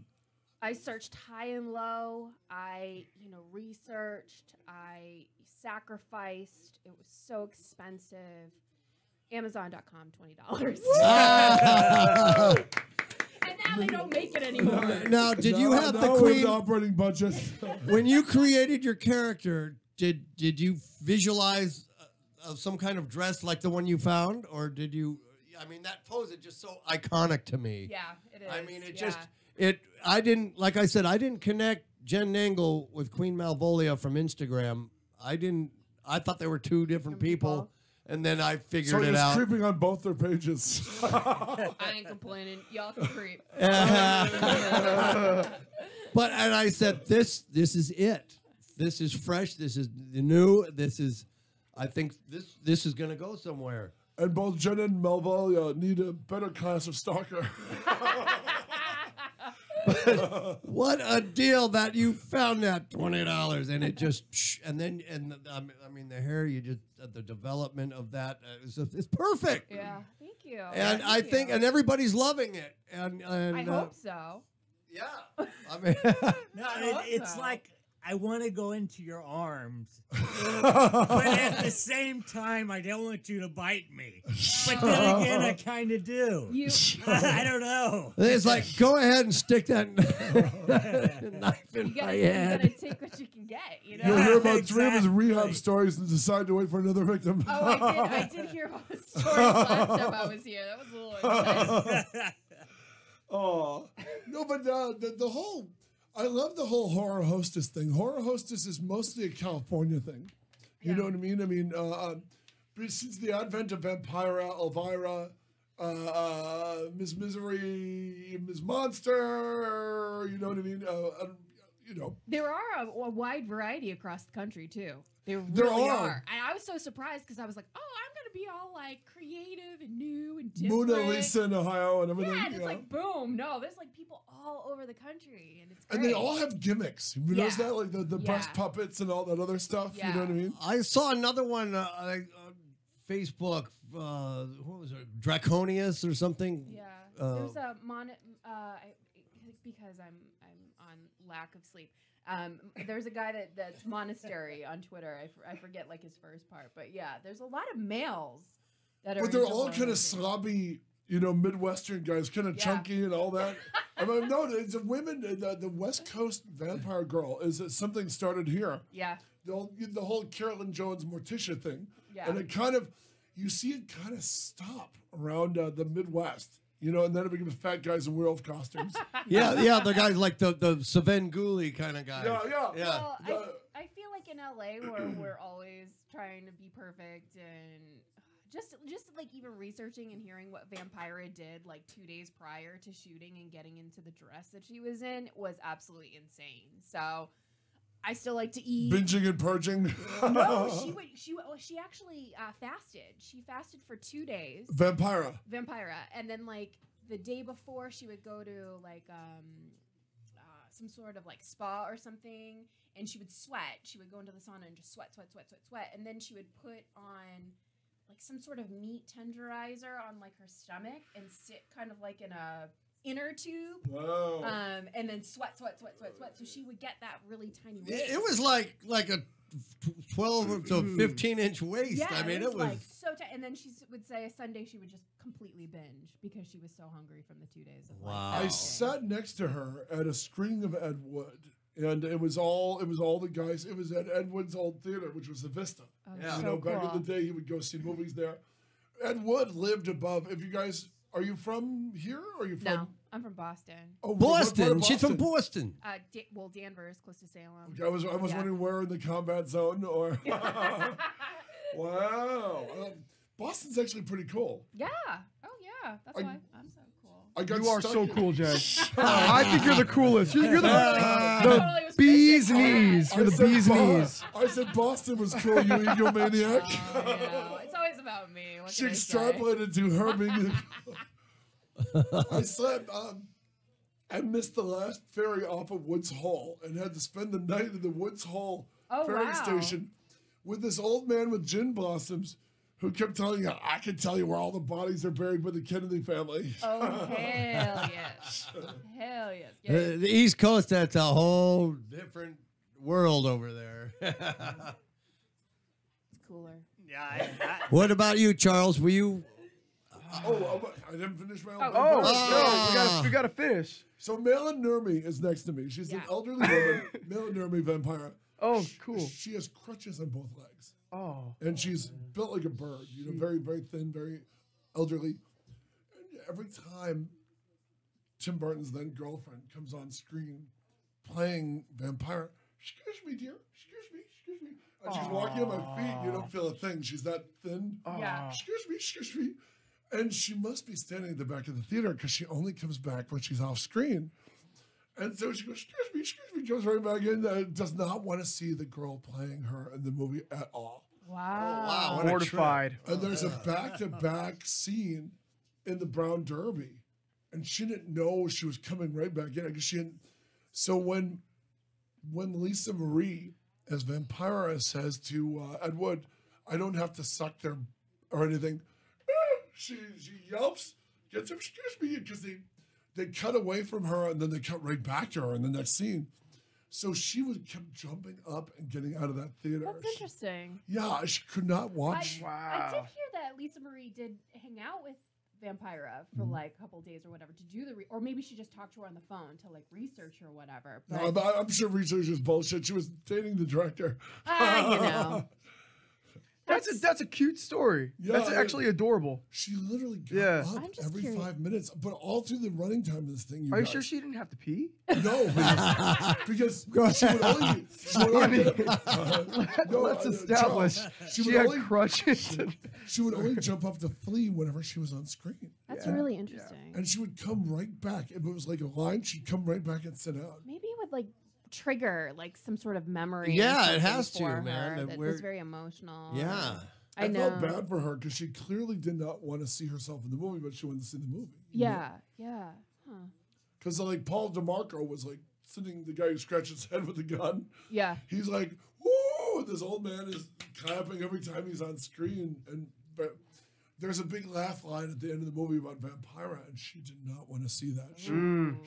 I searched high and low. I researched. I sacrificed. It was so expensive. Amazon.com, $20. And now they don't make it anymore. now. Did you have the now we queen the operating budget? when you created your character? Did you visualize some kind of dress like the one you found, or did you? I mean, that pose is just so iconic to me. Yeah, it is. I mean, it yeah. just I didn't, like I said, I didn't connect Jen Nangle with Queen Malvolia from Instagram. I thought they were two different people. And then I figured So it it's out. creeping on both their pages. I ain't complaining. Y'all can creep. But and I said, this is it. This is fresh. This is new. I think this is gonna go somewhere. And both Jen and Malvolia need a better class of stalker. What a deal that you found that $20 and it just I mean the hair the development of that it's perfect. Yeah, thank you. And I think and everybody's loving it. And I hope so. Yeah. I mean No, hope it's so. like I want to go into your arms, but at the same time, I don't want you to bite me. But then again, I kind of do. You. I don't know. it's like go ahead and stick that knife in You my gotta head. take what you can get, you know. You'll hear about three of his Exactly. rehab stories and decide to wait for another victim. Oh, I did hear about the stories last time I was here. That was a little intense. Oh, no, but the whole, I love the whole horror hostess thing. Horror hostess is mostly a California thing. You know what I mean? I mean, since the advent of Vampira, Elvira, Miss Misery, Miss Monster, you know what I mean? You know. There are a wide variety across the country too. There There really are. are. And I was so surprised because I was like, oh, I'm gonna be all like creative and new and different. Mona Lisa in Ohio and everything. Yeah, and you it's know. like boom. No, there's like people all over the country, and it's great. And they all have gimmicks. You notice Yeah. that? Like the breast Yeah. puppets and all that other stuff. You know what I mean? I saw another one on Facebook. What was it? Draconius or something? Yeah, Uh, there's a because I'm on lack of sleep. There's a guy that's Monastery on Twitter. I forget like his first part, but yeah, there's a lot of males that are. But they're into all horror kind of movies. slobby, you know, Midwestern guys, kind of Yeah. chunky and all that. I mean, no, it's a women. The West Coast vampire girl is something started here. Yeah, The whole Carolyn Jones Morticia thing, Yeah. and it kind of you see it kind of stop around the Midwest, you know, and then it becomes fat guys in werewolf costumes. Yeah, the guys like the Savenguli kind of guy. Yeah. Well, Yeah. I feel like in LA we're always trying to be perfect and just like even researching and hearing what Vampira did like 2 days prior to shooting and getting into the dress that she was in was absolutely insane. So I still like to eat. Binging and purging. No, she actually fasted. She fasted for 2 days. Vampira. And then like the day before, she would go to like some sort of like spa or something, and she would sweat. She would go into the sauna and just sweat, and then she would put on like some sort of meat tenderizer on like her stomach and sit kind of like in a inner tube. Wow. And then sweat. So she would get that really tiny waist. It was like a 12 to 15-inch waist. Yeah, I mean, it was like so tight. And then she would say Sunday she would just completely binge because she was so hungry from the 2 days of like, Wow. I sat next to her at a screening of Ed Wood, and it was all the guys. It was at Ed Wood's old theater, which was the Vista. Oh, Yeah. You so know, back cool. in the day, he would go see movies there. Ed Wood lived above. If you guys, are you from here? Or are you from? No, I'm from Boston. Oh, what part of Boston. She's from Boston. Danvers, close to Salem. I was wondering where in the combat zone or. Wow, Boston's actually pretty cool. Yeah. Oh yeah. That's why I'm so cool. I got You are stuck so in- cool, Jen. I think you're the coolest. You're the Totally was bee's fishing for knees. that. You're the said bee's knees. I said Boston was cool, you egomaniac. Oh, you know, it's always about me. What She can I say? extrapolated to her being. I said, I missed the last ferry off of Woods Hall and had to spend the night in the Woods Hall Oh, ferry wow. station with this old man with gin blossoms who kept telling you, I can tell you where all the bodies are buried with the Kennedy family. Oh hell yes. Hell yes. Yeah. The East Coast, that's a whole different world over there. It's cooler. Yeah, What about you, Charles? Were you? I didn't finish my own. Oh, Ah. no, we gotta finish. So Malin Nurmi is next to me. She's an Yeah. elderly woman, Malin Nurmi vampire. Oh, cool. She has crutches on both legs. Oh, And she's built like a bird, you know, very, very thin, very elderly. And every time Tim Burton's then girlfriend comes on screen playing vampire, excuse me, dear, excuse me. And she's walking on my feet, you don't feel a thing. She's that thin. Yeah. Excuse me. And she must be standing at the back of the theater because she only comes back when she's off screen. And so she goes, excuse me, goes right back in and does not want to see the girl playing her in the movie at all. Wow. Wow. What a mortified. And there's a back-to-back scene in the Brown Derby. And she didn't know she was coming right back in. I guess she didn't. So when Lisa Marie, as Vampira, says to Ed Wood, I don't have to suck their or anything, she yelps, gets up, excuse me, because they cut away from her and then they cut right back to her in the next scene. So she kept jumping up and getting out of that theater. That's interesting. Yeah, she could not watch. I did hear that Lisa Marie did hang out with Vampira for like a couple days or whatever to do or maybe she just talked to her on the phone to like research her or whatever. But, No, I'm sure research is bullshit. She was dating the director. you know. That's a cute story. Yeah, That's actually adorable. She literally got Yeah. up I'm just every curious. 5 minutes, but all through the running time of this thing. Are you guys- sure she didn't have to pee? No, because she would only. Let's establish She she would had only- crutches. She would only jump up to flee whenever she was on screen, That's really interesting. and she would come right back. If it was like a line, she'd come right back and sit down. Maybe it would like trigger like some sort of memory. or Yeah, it something has to, for man, her that That we're- was very emotional. Yeah. I I know. felt bad for her because she clearly did not want to see herself in the movie, but she wanted to see the movie. Yeah. Huh. Because like Paul DeMarco was like sitting, the guy who scratched his head with a gun. Yeah. He's like, woo! This old man is clapping every time he's on screen. But there's a big laugh line at the end of the movie about Vampira, and she did not want to see that. She turned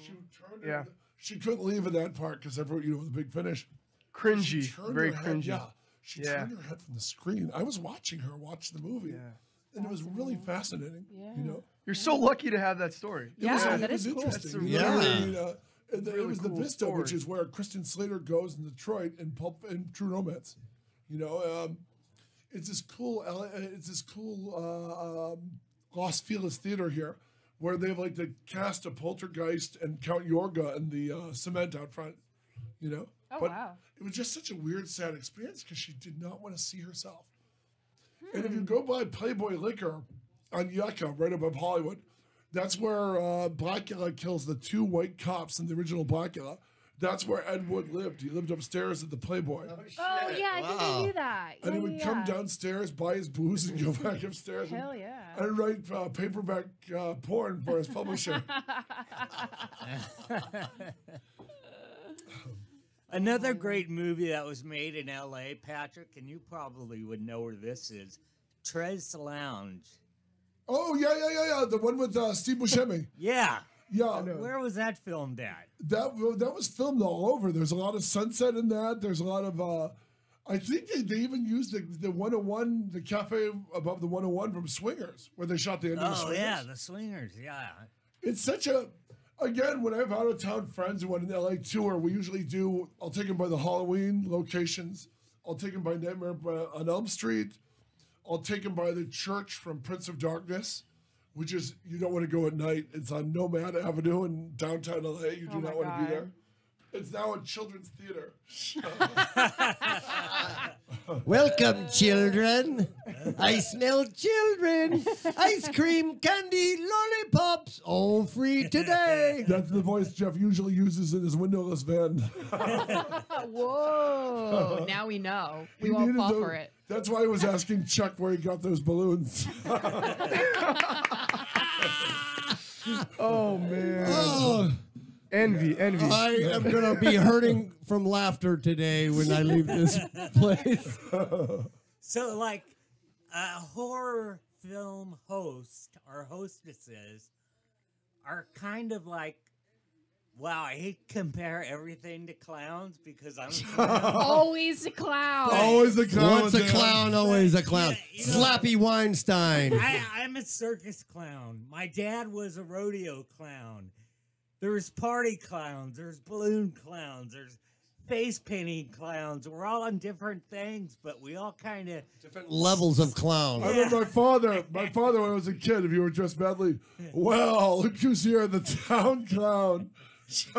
Yeah. She couldn't leave at that part because everyone, the big finish. She Cringy. turned Very her head- cringy. Yeah. She turned her head from the screen. I was watching her watch the movie. Yeah. And it was really fascinating. Yeah. You know? You're so lucky to have that story. It was, Yeah, it that was is cool. interesting. That's a you know? really- I mean, and it really was the cool Vista, which story. is where Kristen Slater goes in Detroit in True Romance. You know, it's this cool Los Feliz theater here, where they have like the cast of Poltergeist and Count Yorga and the cement out front. You know, Oh, but wow. it was just such a weird, sad experience because she did not want to see herself. And if you go by Playboy Liquor on Yucca, right above Hollywood, that's where Blackula kills the two white cops in the original Blackula. That's where Ed Wood lived. He lived upstairs at the Playboy. Oh yeah, I think I knew that. And he Yeah, would come downstairs, buy his booze, and go back upstairs Hell yeah. and write paperback porn for his publisher. Another great movie that was made in L.A., Patrick, and you probably would know where this is, Tres Lounge. Oh, yeah. The one with Steve Buscemi. Yeah. Yeah. Where was that filmed at? That was filmed all over. There's a lot of sunset in that. There's a lot of, I think they even used the 101, the cafe above the 101 from Swingers, where they shot the end of the Swingers. Oh, yeah, the Swingers, yeah. It's such a, again, when I have out-of-town friends who want an LA tour, we usually do, I'll take them by the Halloween locations. I'll take them by Nightmare on Elm Street. I'll take them by the church from Prince of Darkness, which is, you don't want to go at night. It's on Nomad Avenue in downtown LA. You do not want to be there. It's now a children's theater. Welcome, children. I smell children. Ice cream, candy, lollipops, all free today. That's the voice Jeff usually uses in his windowless van. Whoa! Now we know. We won't fall for it. That's why I was asking Chuck where he got those balloons. Oh man. Oh, Envy. I am going to be hurting from laughter today when I leave this place. So, like, a horror film host or hostesses are kind of like, wow, I hate to compare everything to clowns because I'm Always a clown. Always a clown. Once a clown, always a clown. You know- Slappy Weinstein. I'm a circus clown. My dad was a rodeo clown. There's party clowns. There's balloon clowns. There's face painting clowns. We're all on different things, but we all kind of... Different levels of clown. I remember my father when I was a kid, if you were dressed badly, well, look who's here, the town clown. Son,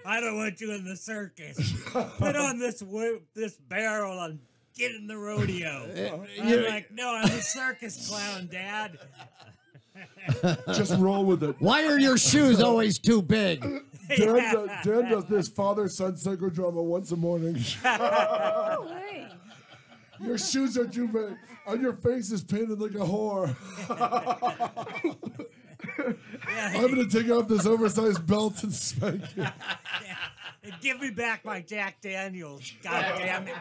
I don't want you in the circus. Put on this barrel and get in the rodeo. I'm like, no, I'm a circus clown, Dad. Just roll with it. Why are your shoes always too big? Dad does this father-son psychodrama once a morning. Oh, hey. Your shoes are too big, and your face is painted like a whore. I'm going to take off this oversized belt and spank you. Give me back my Jack Daniels. God damn it.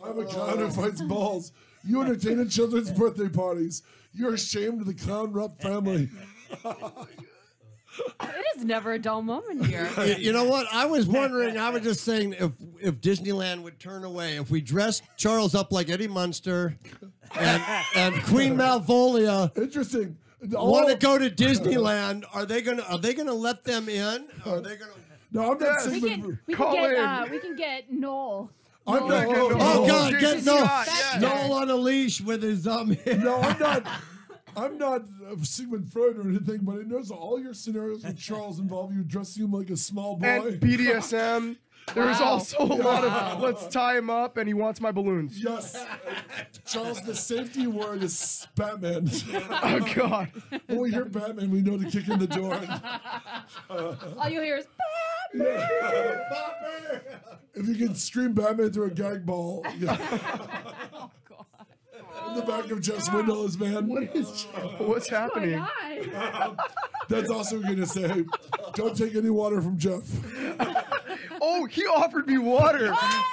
I'm a clown who fights balls. You entertain at children's birthday parties. You're ashamed of the clown rep family. It is never a dull moment here. You know what? I was wondering, I was just saying if Disneyland would turn away, if we dressed Charles up like Eddie Munster and Queen Malvolia Interesting. want to go to Disneyland, are they gonna let them in? Are they gonna? No, I'm not We saying. can get Noel. I'm not. Oh God, get Jason Scott, yeah. Noel on a leash with his No, I'm not. I'm not Sigmund Freud or anything, but I notice all your scenarios with Charles involve you dressing him like a small boy. And BDSM. There's Wow. also a lot of let's tie him up and he wants my balloons. Yes. Charles, the safety word is Batman. Oh God. When we hear Batman, we know to kick in the door. All you hear is If you can scream Batman through a gag ball. Yeah. oh god. In the back of Jeff's windowless van. What's Oh my happening? god. That's also going to say, don't take any water from Jeff. Oh, he offered me water. Oh,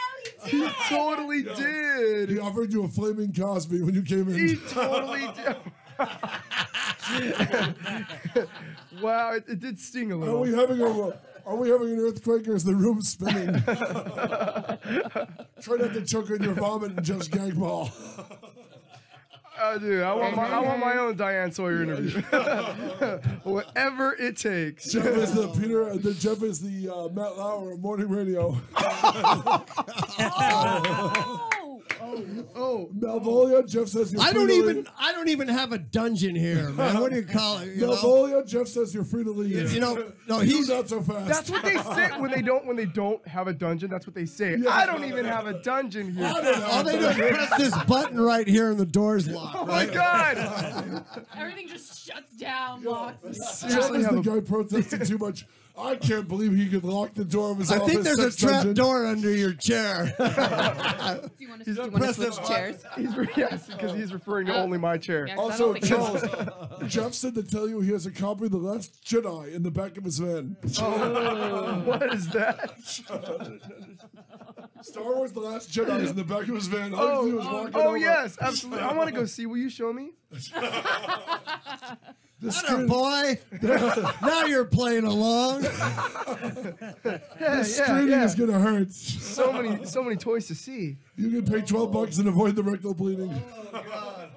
He totally did. He offered you a flaming Cosby when you came in. He totally did. Wow, it did sting a Are little. we having an earthquake or is the room spinning? Try not to choke on your vomit and Jeff's gag ball. Dude, I want my own Diane Sawyer interview. Whatever it takes. Jeff is Jeff is the Matt Lauer of morning radio. oh Malvolio, Jeff says you're I free don't to even leave. I don't even have a dungeon here, man. What do you call it? You know? Malvolio, Jeff says you're free to leave. You know, no, You he's not so fast. That's what they say when they don't have a dungeon. That's what they say. Yeah. I don't even have a dungeon here. all they do is press this button right here and the door's locked. Oh my right? God! Everything just shuts down, locks. Jeff Seriously, is have the a guy protesting too much. I can't believe he could lock the door of his I office. think there's a sex trap dungeon. door under your chair. Do you want to press switch this chairs? yes, because he's referring to only my chair. Yeah, 'cause I Also, don't think Charles, it's- Jeff said to tell you he has a copy of The Last Jedi in the back of his van. What is that? Star Wars The Last Jedi is in the back of his van. All he was walking over. Yes, absolutely. I want to go see. Will you show me? The Atta screen, boy. Now you're playing along. Yeah, screening is gonna hurt. So many toys to see. You can pay $12 and avoid the rectal bleeding.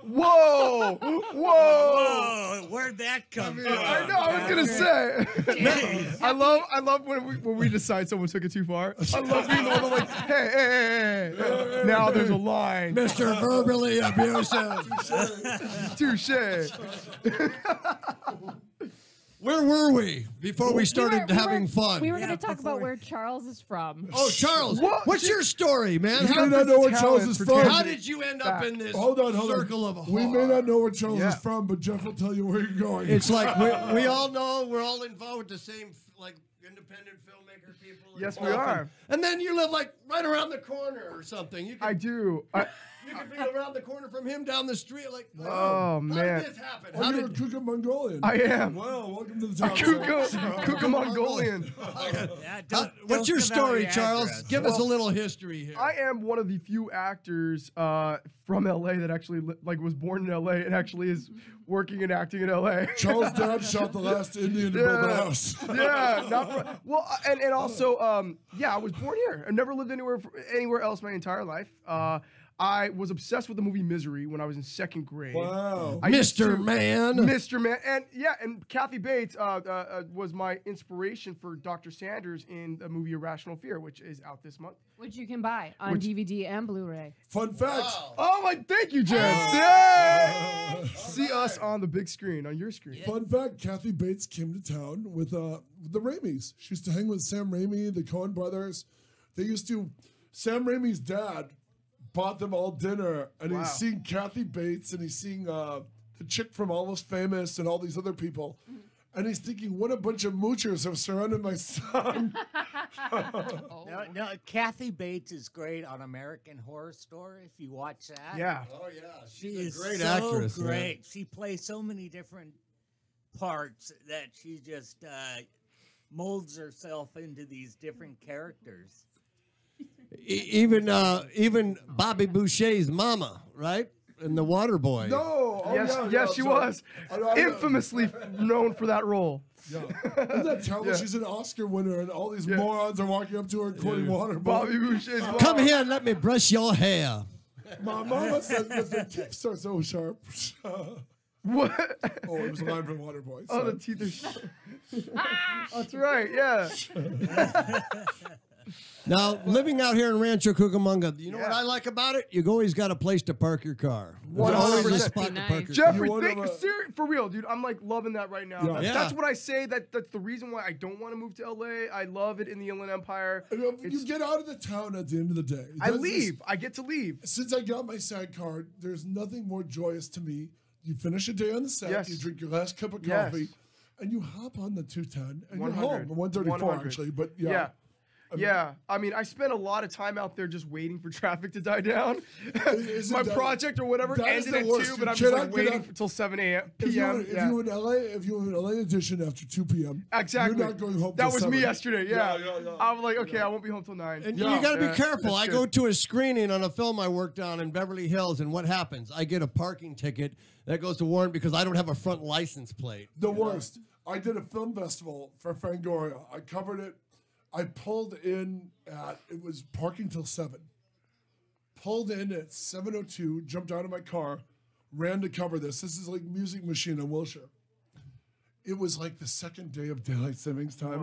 Whoa! Whoa! Oh, where'd that come from? I know. I was gonna say. I love when we decide someone took it too far. I love being the one that's like, hey. Now there's a line. Mr. Verbally Abusive. Touche. Where were we before we started having fun? We were Yeah, going to talk before about we- where Charles is from. Oh, Charles, What? what's your story, man? We How, may not know where talent Charles is for from. talent. how did you end up in this Hold on. circle of horror? We may not know where Charles Yeah. is from, but Jeff will tell you where you're going. It's like we all know we're all involved with the same like independent filmmaker people. and Yes, we stuff, are. And then you live like right around the corner or something. You I could, do. you could be around the corner from him down the street. Like, Oh, how man. did this happen? Oh, How you're a did Kuka Mongolian. I am. Well, welcome to the town. Kuka Mongolian. Yeah, don't what's your give out story, your Charles? address. Give us a little history here. I am one of the few actors from LA that actually was born in LA and actually is working and acting in LA. Charles' dad shot the last Indian to build the house. Yeah, not well, and also, I was born here. I've never lived anywhere else my entire life. I was obsessed with the movie Misery when I was in second grade. Wow. I used Mr. to- Man. Mr. Man, and Kathy Bates was my inspiration for Dr. Sanders in the movie Irrational Fear, which is out this month. Which you can buy on DVD and Blu-ray. Fun fact. Oh my! Thank you, Jen. Yeah. See us on the big screen, on your screen. Fun fact, Kathy Bates came to town with the Raimis. She used to hang with Sam Raimi, the Coen brothers. Sam Raimi's dad bought them all dinner, and Wow. he's seeing Kathy Bates, and he's seeing the chick from Almost Famous and all these other people. And he's thinking, what a bunch of moochers have surrounded my son. No, Kathy Bates is great on American Horror Story. If you watch that, Yeah. Oh yeah, she she's is a great so actress. man. great. She plays so many different parts that she just molds herself into these different characters. Even Bobby Boucher's mama, right? In The Water Boy. No. Oh, Yes, yeah, yes, yeah, she sorry. was I- infamously known for that role. Yeah. Isn't that terrible? Yeah. She's an Oscar winner, and all these morons are walking up to her and quoting Waterboy. Bobby Boucher's Come here and let me brush your hair. My mama says that the tips are so sharp. What? Oh, it was a line from Waterboy. Oh, the teeth are. That's right. Yeah. Now, living out here in Rancho Cucamonga, you know what Yeah. I like about it? You always got a place to park your car. There's 100%. always a spot to Nice. park your Jeffrey, You wanna- for real, dude. I'm like loving that right now. Yeah. That's Yeah. what I say. That's the reason why I don't want to move to LA. I love it in the Inland Empire. You It's- get out of the town at the end of the day. I That's leave. I get to leave. Since I got my SAG card, there's nothing more joyous to me. You finish a day on the set, Yes. you drink your last cup of Yes. coffee, and you hop on the 210, and 100. you're home. 134 100. actually, but Yeah. mean- Yeah, I mean, I spent a lot of time out there just waiting for traffic to die down. Isn't My that- project or whatever that is ended the at worst. 2, but I'm You just cannot like get waiting up- until 7 a.m. If you, p.m. were, if you were in LA, if you were in LA edition after 2 p.m., Exactly. you're not going home. That till was me 7. yesterday. Yeah. Yeah. I was like, okay, I won't be home till 9. And Yeah. you got to Yeah, be careful. that's I good. go to a screening on a film I worked on in Beverly Hills, and what happens? I get a parking ticket that goes to warrant because I don't have a front license plate. The worst. I did a film festival for Fangoria. I covered it. I pulled in at, it was parking till 7. Pulled in at 7:02, jumped out of my car, ran to cover this. This is like Music Machine in Wilshire. it was like the second day of daylight savings time.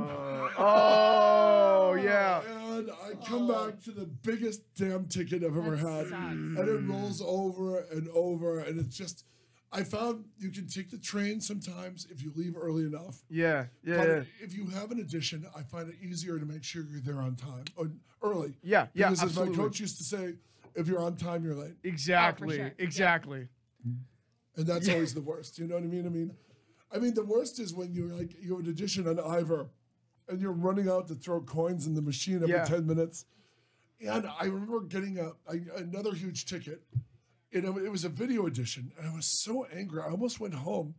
Oh, yeah. And I come back to the biggest damn ticket I've ever had. And it rolls over and over. And it's just, I found you can take the train sometimes if you leave early enough. Yeah. But if you have an addition, I find it easier to make sure you're there on time or early. Yeah, Because absolutely. as my coach used to say, if you're on time, you're late. Exactly. sure. Exactly. And that's always the worst. You know what I mean? I mean, the worst is when you're like, you have an addition on Ivor and you're running out to throw coins in the machine every 10 minutes. And I remember getting another huge ticket. And it was a video edition. And I was so angry. I almost went home.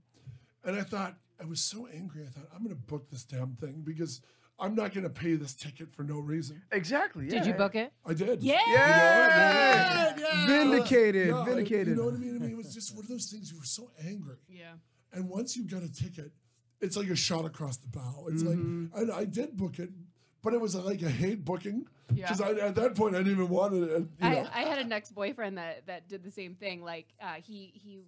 And I was so angry. I thought, I'm going to book this damn thing because I'm not going to pay this ticket for no reason. Exactly. Yeah. Did you book it? I did. Yeah. Vindicated. Yeah, Vindicated. you know what I mean? It was just one of those things. You were so angry. Yeah. And once you got a ticket, it's like a shot across the bow. It's like, and I did book it, but it was like a hate booking. Because at that point, I didn't even want it. I had an ex-boyfriend that did the same thing. Like he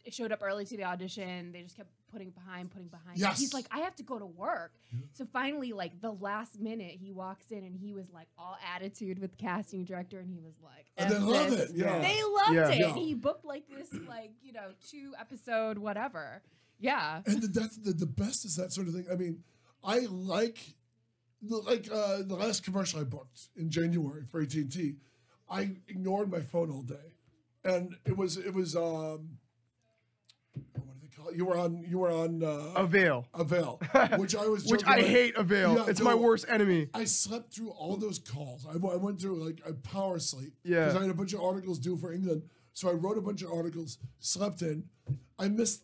showed up early to the audition. They just kept putting behind. Yes. He's like, I have to go to work. So finally, like the last minute, he walks in and he was like all attitude with the casting director, and he was like, And they "F love this." it. Yeah. They loved Yeah. it. Yeah. He booked like this, 2 episode whatever. Yeah. And that's the best is that sort of thing. I mean, I like the last commercial I booked in January for AT&T. I ignored my phone all day, and it was what do they call it? You were on Avail. Avail, which I was Which joking I about. hate Avail. Yeah, it's no, my worst enemy. I slept through all those calls. I went through like a power sleep. Yeah. Because I had a bunch of articles due for England. So I wrote a bunch of articles, slept in. I missed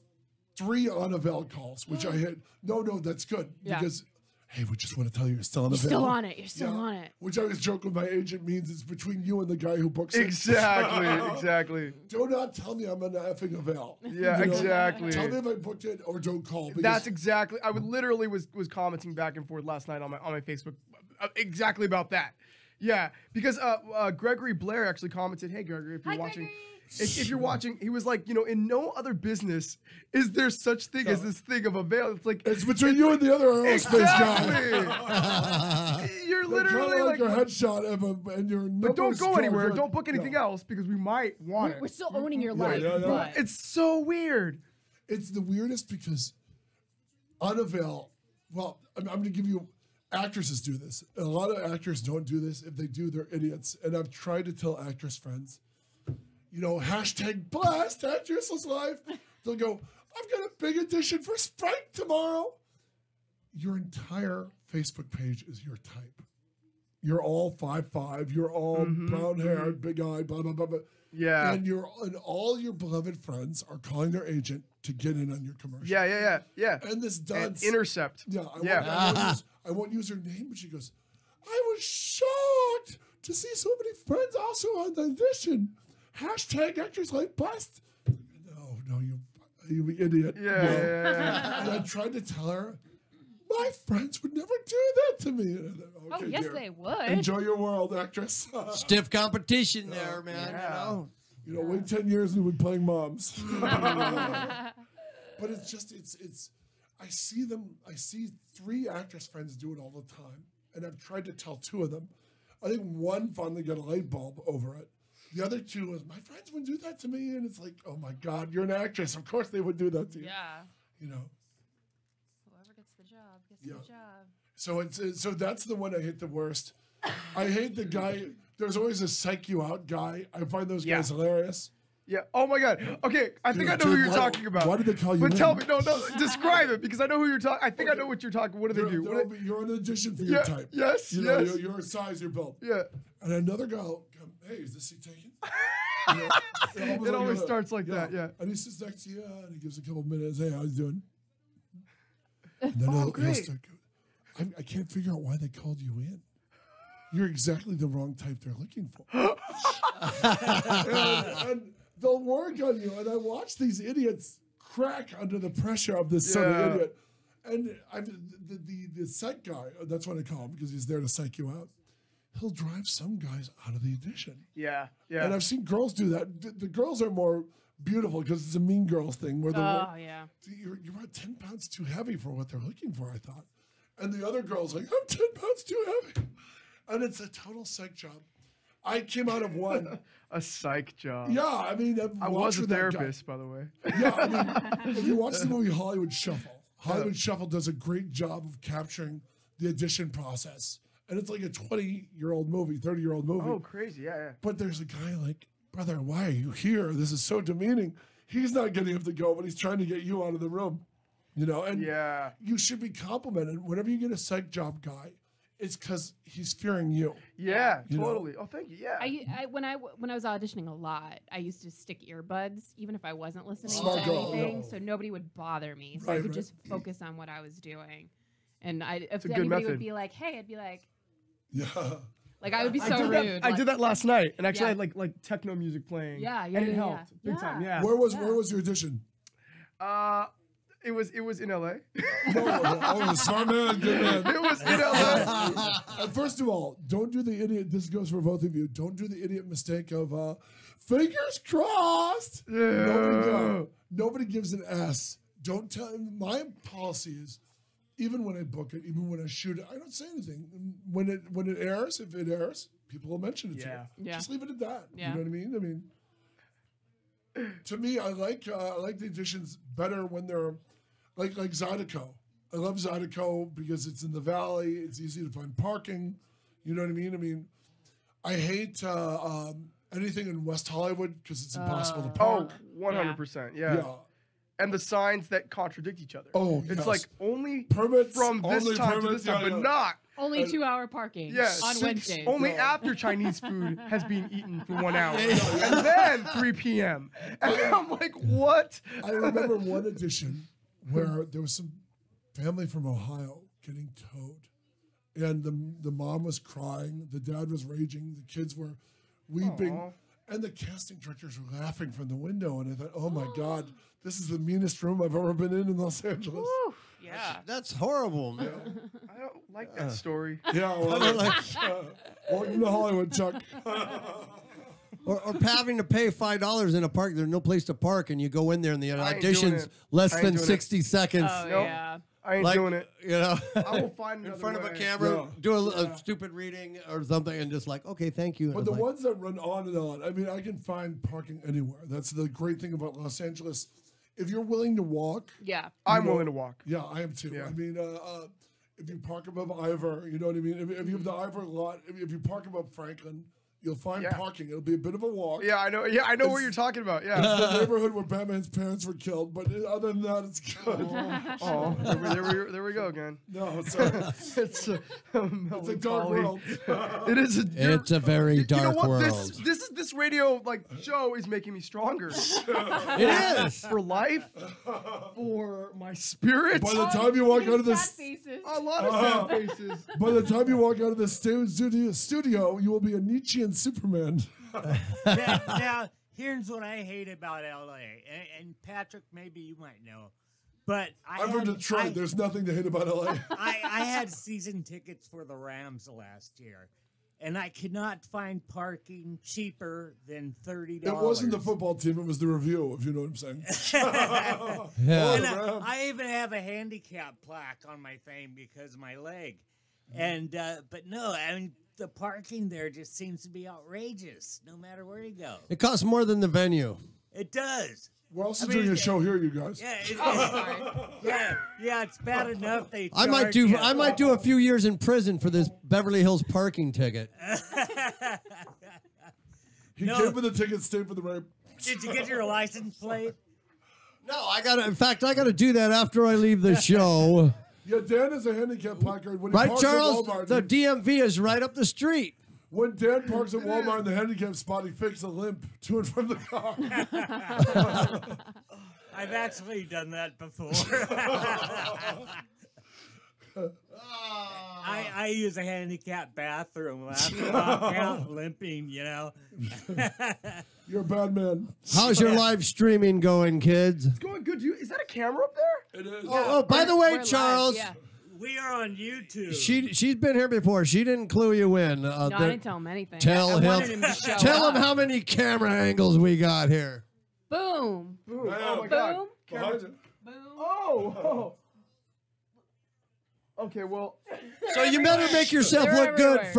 3 on Avail calls, which I hit. No, that's good. Yeah. Because, hey, we just want to tell you you're still on Avail. Still on it. You're still on it. Which I was joking with my agent means it's between you and the guy who books it. Exactly. Do not tell me I'm on the effing Avail. Yeah, You know? exactly. Tell me if I booked it or don't call. Because That's exactly. I would literally was commenting back and forth last night on my Facebook exactly about that. Yeah, because Gregory Blair actually commented, "Hey Gregory, if you're Hi, watching, Gregory. if you're watching, he was like, in no other business is there such thing as this thing of Avail. It's like it's between you and the other aerospace guy. exactly. You're They're literally kinda like your headshot and your but don't numbers go are anywhere. good. Don't book anything else because we might want We're it. still owning your life. yeah. But It's so weird. It's the weirdest because on Avail, well, I'm going to give you, actresses do this. A lot of actors don't do this. If they do, they're idiots. And I've tried to tell actress friends, hashtag blast actress life. They'll go, I've got a big audition for Sprite tomorrow. Your entire Facebook page is your type. You're all 5'5". You're all brown haired, big eyed, blah, blah, blah, blah. Yeah. And all your beloved friends are calling their agent to get in on your commercial. Yeah. And this And dunce. intercept. I won't use her name, but she goes, I was shocked to see so many friends also on the audition. Hashtag actors like blast. No, you idiot. Yeah. And I tried to tell her, my friends would never do that to me. And I thought, okay, yes, dear. they would. Enjoy your world, actress. Stiff competition there, man. yeah. Wait 10 years and we'll be playing moms. But it's just, I see 3 actress friends do it all the time. And I've tried to tell 2 of them. I think one finally got a light bulb over it. The other 2 was, my friends would do that to me. And it's like, oh my God, you're an actress. Of course they would do that to you. Yeah. Whoever gets the job gets Yeah. the job. So that's the one I hate the worst. I hate the guy. There's always a psych you out guy. I find those guys hilarious. Yeah. Oh my God. Okay. I think I know who Dude, you're why- talking about. why did they call you But in? tell me. No. Describe it because I know who you're talking. I think I know what you're talking. What do they do? You're an audition for your Yeah, type. yes, You're your size, your build. Yeah. And another guy will come, hey, is this seat taken? It always starts like that. Yeah. And he sits next to you and he gives a couple minutes. Hey, how you doing? And then he'll great. start going, I can't figure out why they called you in. You're exactly the wrong type they're looking for. and they'll work on you. And I watch these idiots crack under the pressure of this sort of idiot. And the psych guy, that's what I call him because he's there to psych you out. he'll drive some guys out of the audition. Yeah, yeah. And I've seen girls do that. The girls are more beautiful because it's a mean girls thing where Oh, yeah. you're about 10 pounds too heavy for what they're looking for, I thought. And the other girl's like, I'm 10 pounds too heavy. And it's a total psych job. I came out of one. A psych job. Yeah, I mean, I was a therapist, by the way. Yeah, I mean, if you watch the movie Hollywood Shuffle, Hollywood Shuffle does a great job of capturing the audition process. And it's like a 20-year-old movie, 30-year-old movie. Oh, crazy. Yeah, yeah. But there's a guy like, brother, why are you here? This is so demeaning. He's not getting up to go, but he's trying to get you out of the room. You know, and Yeah. you should be complimented. Whenever you get a psych job guy, it's because he's fearing you. Yeah, You know? totally. Oh, thank you. Yeah. When I was auditioning a lot, I used to stick earbuds even if I wasn't listening Smart to girl, anything, yeah. so nobody would bother me. So I Right, could right. just focus on what I was doing. And if a good anybody method. would be like, "Hey," I'd be like, Yeah. I would be I so did rude. that, I did that last night, and actually Yeah. I had like techno music playing. Yeah, and yeah, it yeah, helped yeah. big time. Yeah. Yeah. Where was your audition? It was in LA. Oh, smart man, good man. It was in LA. First of all, don't do the idiot. This goes for both of you. Don't do the idiot mistake of fingers crossed. Nobody gives an S. Don't tell. My policy is, even when I book it, even when I shoot it, I don't say anything. When it airs, if it airs, people will mention it to Yeah. you. Yeah. Just leave it at that. Yeah. You know what I mean? I mean, to me, I like the auditions better when they're like Zydeco. I love Zydeco because it's in the valley. It's easy to find parking. You know what I mean? I mean, I hate anything in West Hollywood because it's impossible to Oh, park. 100%. Yeah. Yeah. And the signs that contradict each other. Oh, it's yes. like only Permits, from this only time to permits, this time, yeah, but yeah. not. Only 2-hour parking Yeah, on 6 Wednesdays. Only after Chinese food has been eaten for 1 hour. And then 3 p.m. And I'm like, what? I remember one edition where there was some family from Ohio getting towed, and the mom was crying, the dad was raging, the kids were weeping, Aw. and the casting directors were laughing from the window. And I thought, oh my God, this is the meanest room I've ever been in Los Angeles. Whew, yeah. That's horrible, man. I don't like that story. Yeah, well, welcome to Hollywood, Chuck. Or having to pay $5 in a park. There's no place to park, and you go in there, and the I ain't doing audition's it. less I ain't than doing it. 60 seconds. Oh Nope. yeah. I ain't Like, doing it. You know, I will find in another front of a way. camera, Yeah. do a stupid reading or something, and just like, okay, thank you. But And the like, ones that run on and on, I mean, I can find parking anywhere. That's the great thing about Los Angeles. If you're willing to walk, Yeah. I'm know- willing to walk. yeah, I am too. Yeah. I mean, if you park above Ivor, you know what I mean? If you have the Ivor lot, if you park above Franklin, you'll find Yeah. parking. It'll be a bit of a walk. Yeah, I know. Yeah, I know what It's- you're talking about. It's Yeah. the neighborhood where Batman's parents were killed, but other than that, it's good. Oh, there we go again. No, sorry. It's a It's a dark world. It is. it's a very You know dark what? world. This radio show is making me stronger. It is. For life, for my spirit. By the time you walk out of Sad this, faces. A lot of sad faces. by the time you walk out of the studio, you will be a Nietzschean Superman. Now, here's what I hate about LA, and Patrick, maybe you might know, but I'm from Detroit. There's nothing to hate about LA. I had season tickets for the Rams last year, and I could not find parking cheaper than $30. It wasn't the football team, it was the review, if you know what I'm saying. Yeah. And Rams. I even have a handicap plaque on my thing because of my leg. And but no, I mean the parking there just seems to be outrageous, no matter where you go. It costs more than the venue. It does. We're also I mean, doing a show here, you guys. Yeah, yeah, it's bad enough they. I might charge do. you. I might do a few years in prison for this Beverly Hills parking ticket. He No. came with the ticket, stayed for the rape. Did you get your license plate? No, I gotta. In fact, I gotta do that after I leave the show. Yeah, Dan has a handicap placard. When he Right, parks Charles? at Walmart, The DMV is right up the street. when Dan parks at Walmart in the handicap spot, he fixes a limp to and from the car. I've actually done that before. I use a handicap bathroom. I have to walk out limping, you know. You're a bad man. How's your live streaming going, kids? It's going good. Is that a camera up there? It is. Oh, by the way, We're live, Charles, yeah. We are on YouTube. She's been here before. She didn't clue you in. No, I didn't tell him anything. Tell I wanted him. to show Tell up. him how many camera angles we got here. Boom. Boom. Bam. Oh my God. Boom. Behind you. Boom. Oh. Okay, well. So you better make yourself They're look good everywhere.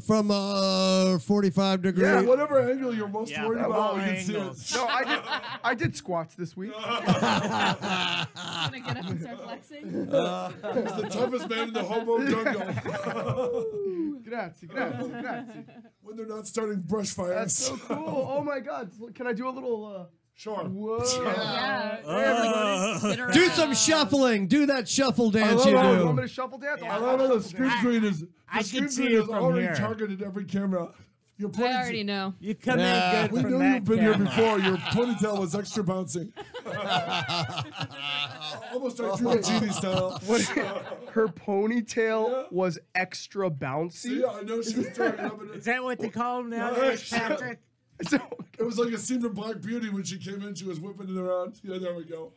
from 45 degrees. Yeah, whatever angle you're most Yeah, worried from about, all we can see it. angles. No, I did squats this week. Gonna get up and start flexing. He's the toughest man in the homo jungle. Grazie. When they're not starting brush fires. That's so cool. Oh my God. Can I do a little? Sure. Whoa. Yeah. It's like spin Do around. some shuffling. Do that shuffle dance love you how You do. want me to shuffle dance? I love how the screen screen is. I The screen can see screen it has from already here. targeted every camera. Your I already know. You come Yeah. in good We from knew that you've been here camera. before. Your ponytail was extra bouncy. Almost like Drew Genie style. Her ponytail was extra bouncy. Yeah, I know she was trying to Is that what they call him nowadays, Patrick? So, It was like a scene from Black Beauty when she came in. She was whipping it around. Yeah, there we go.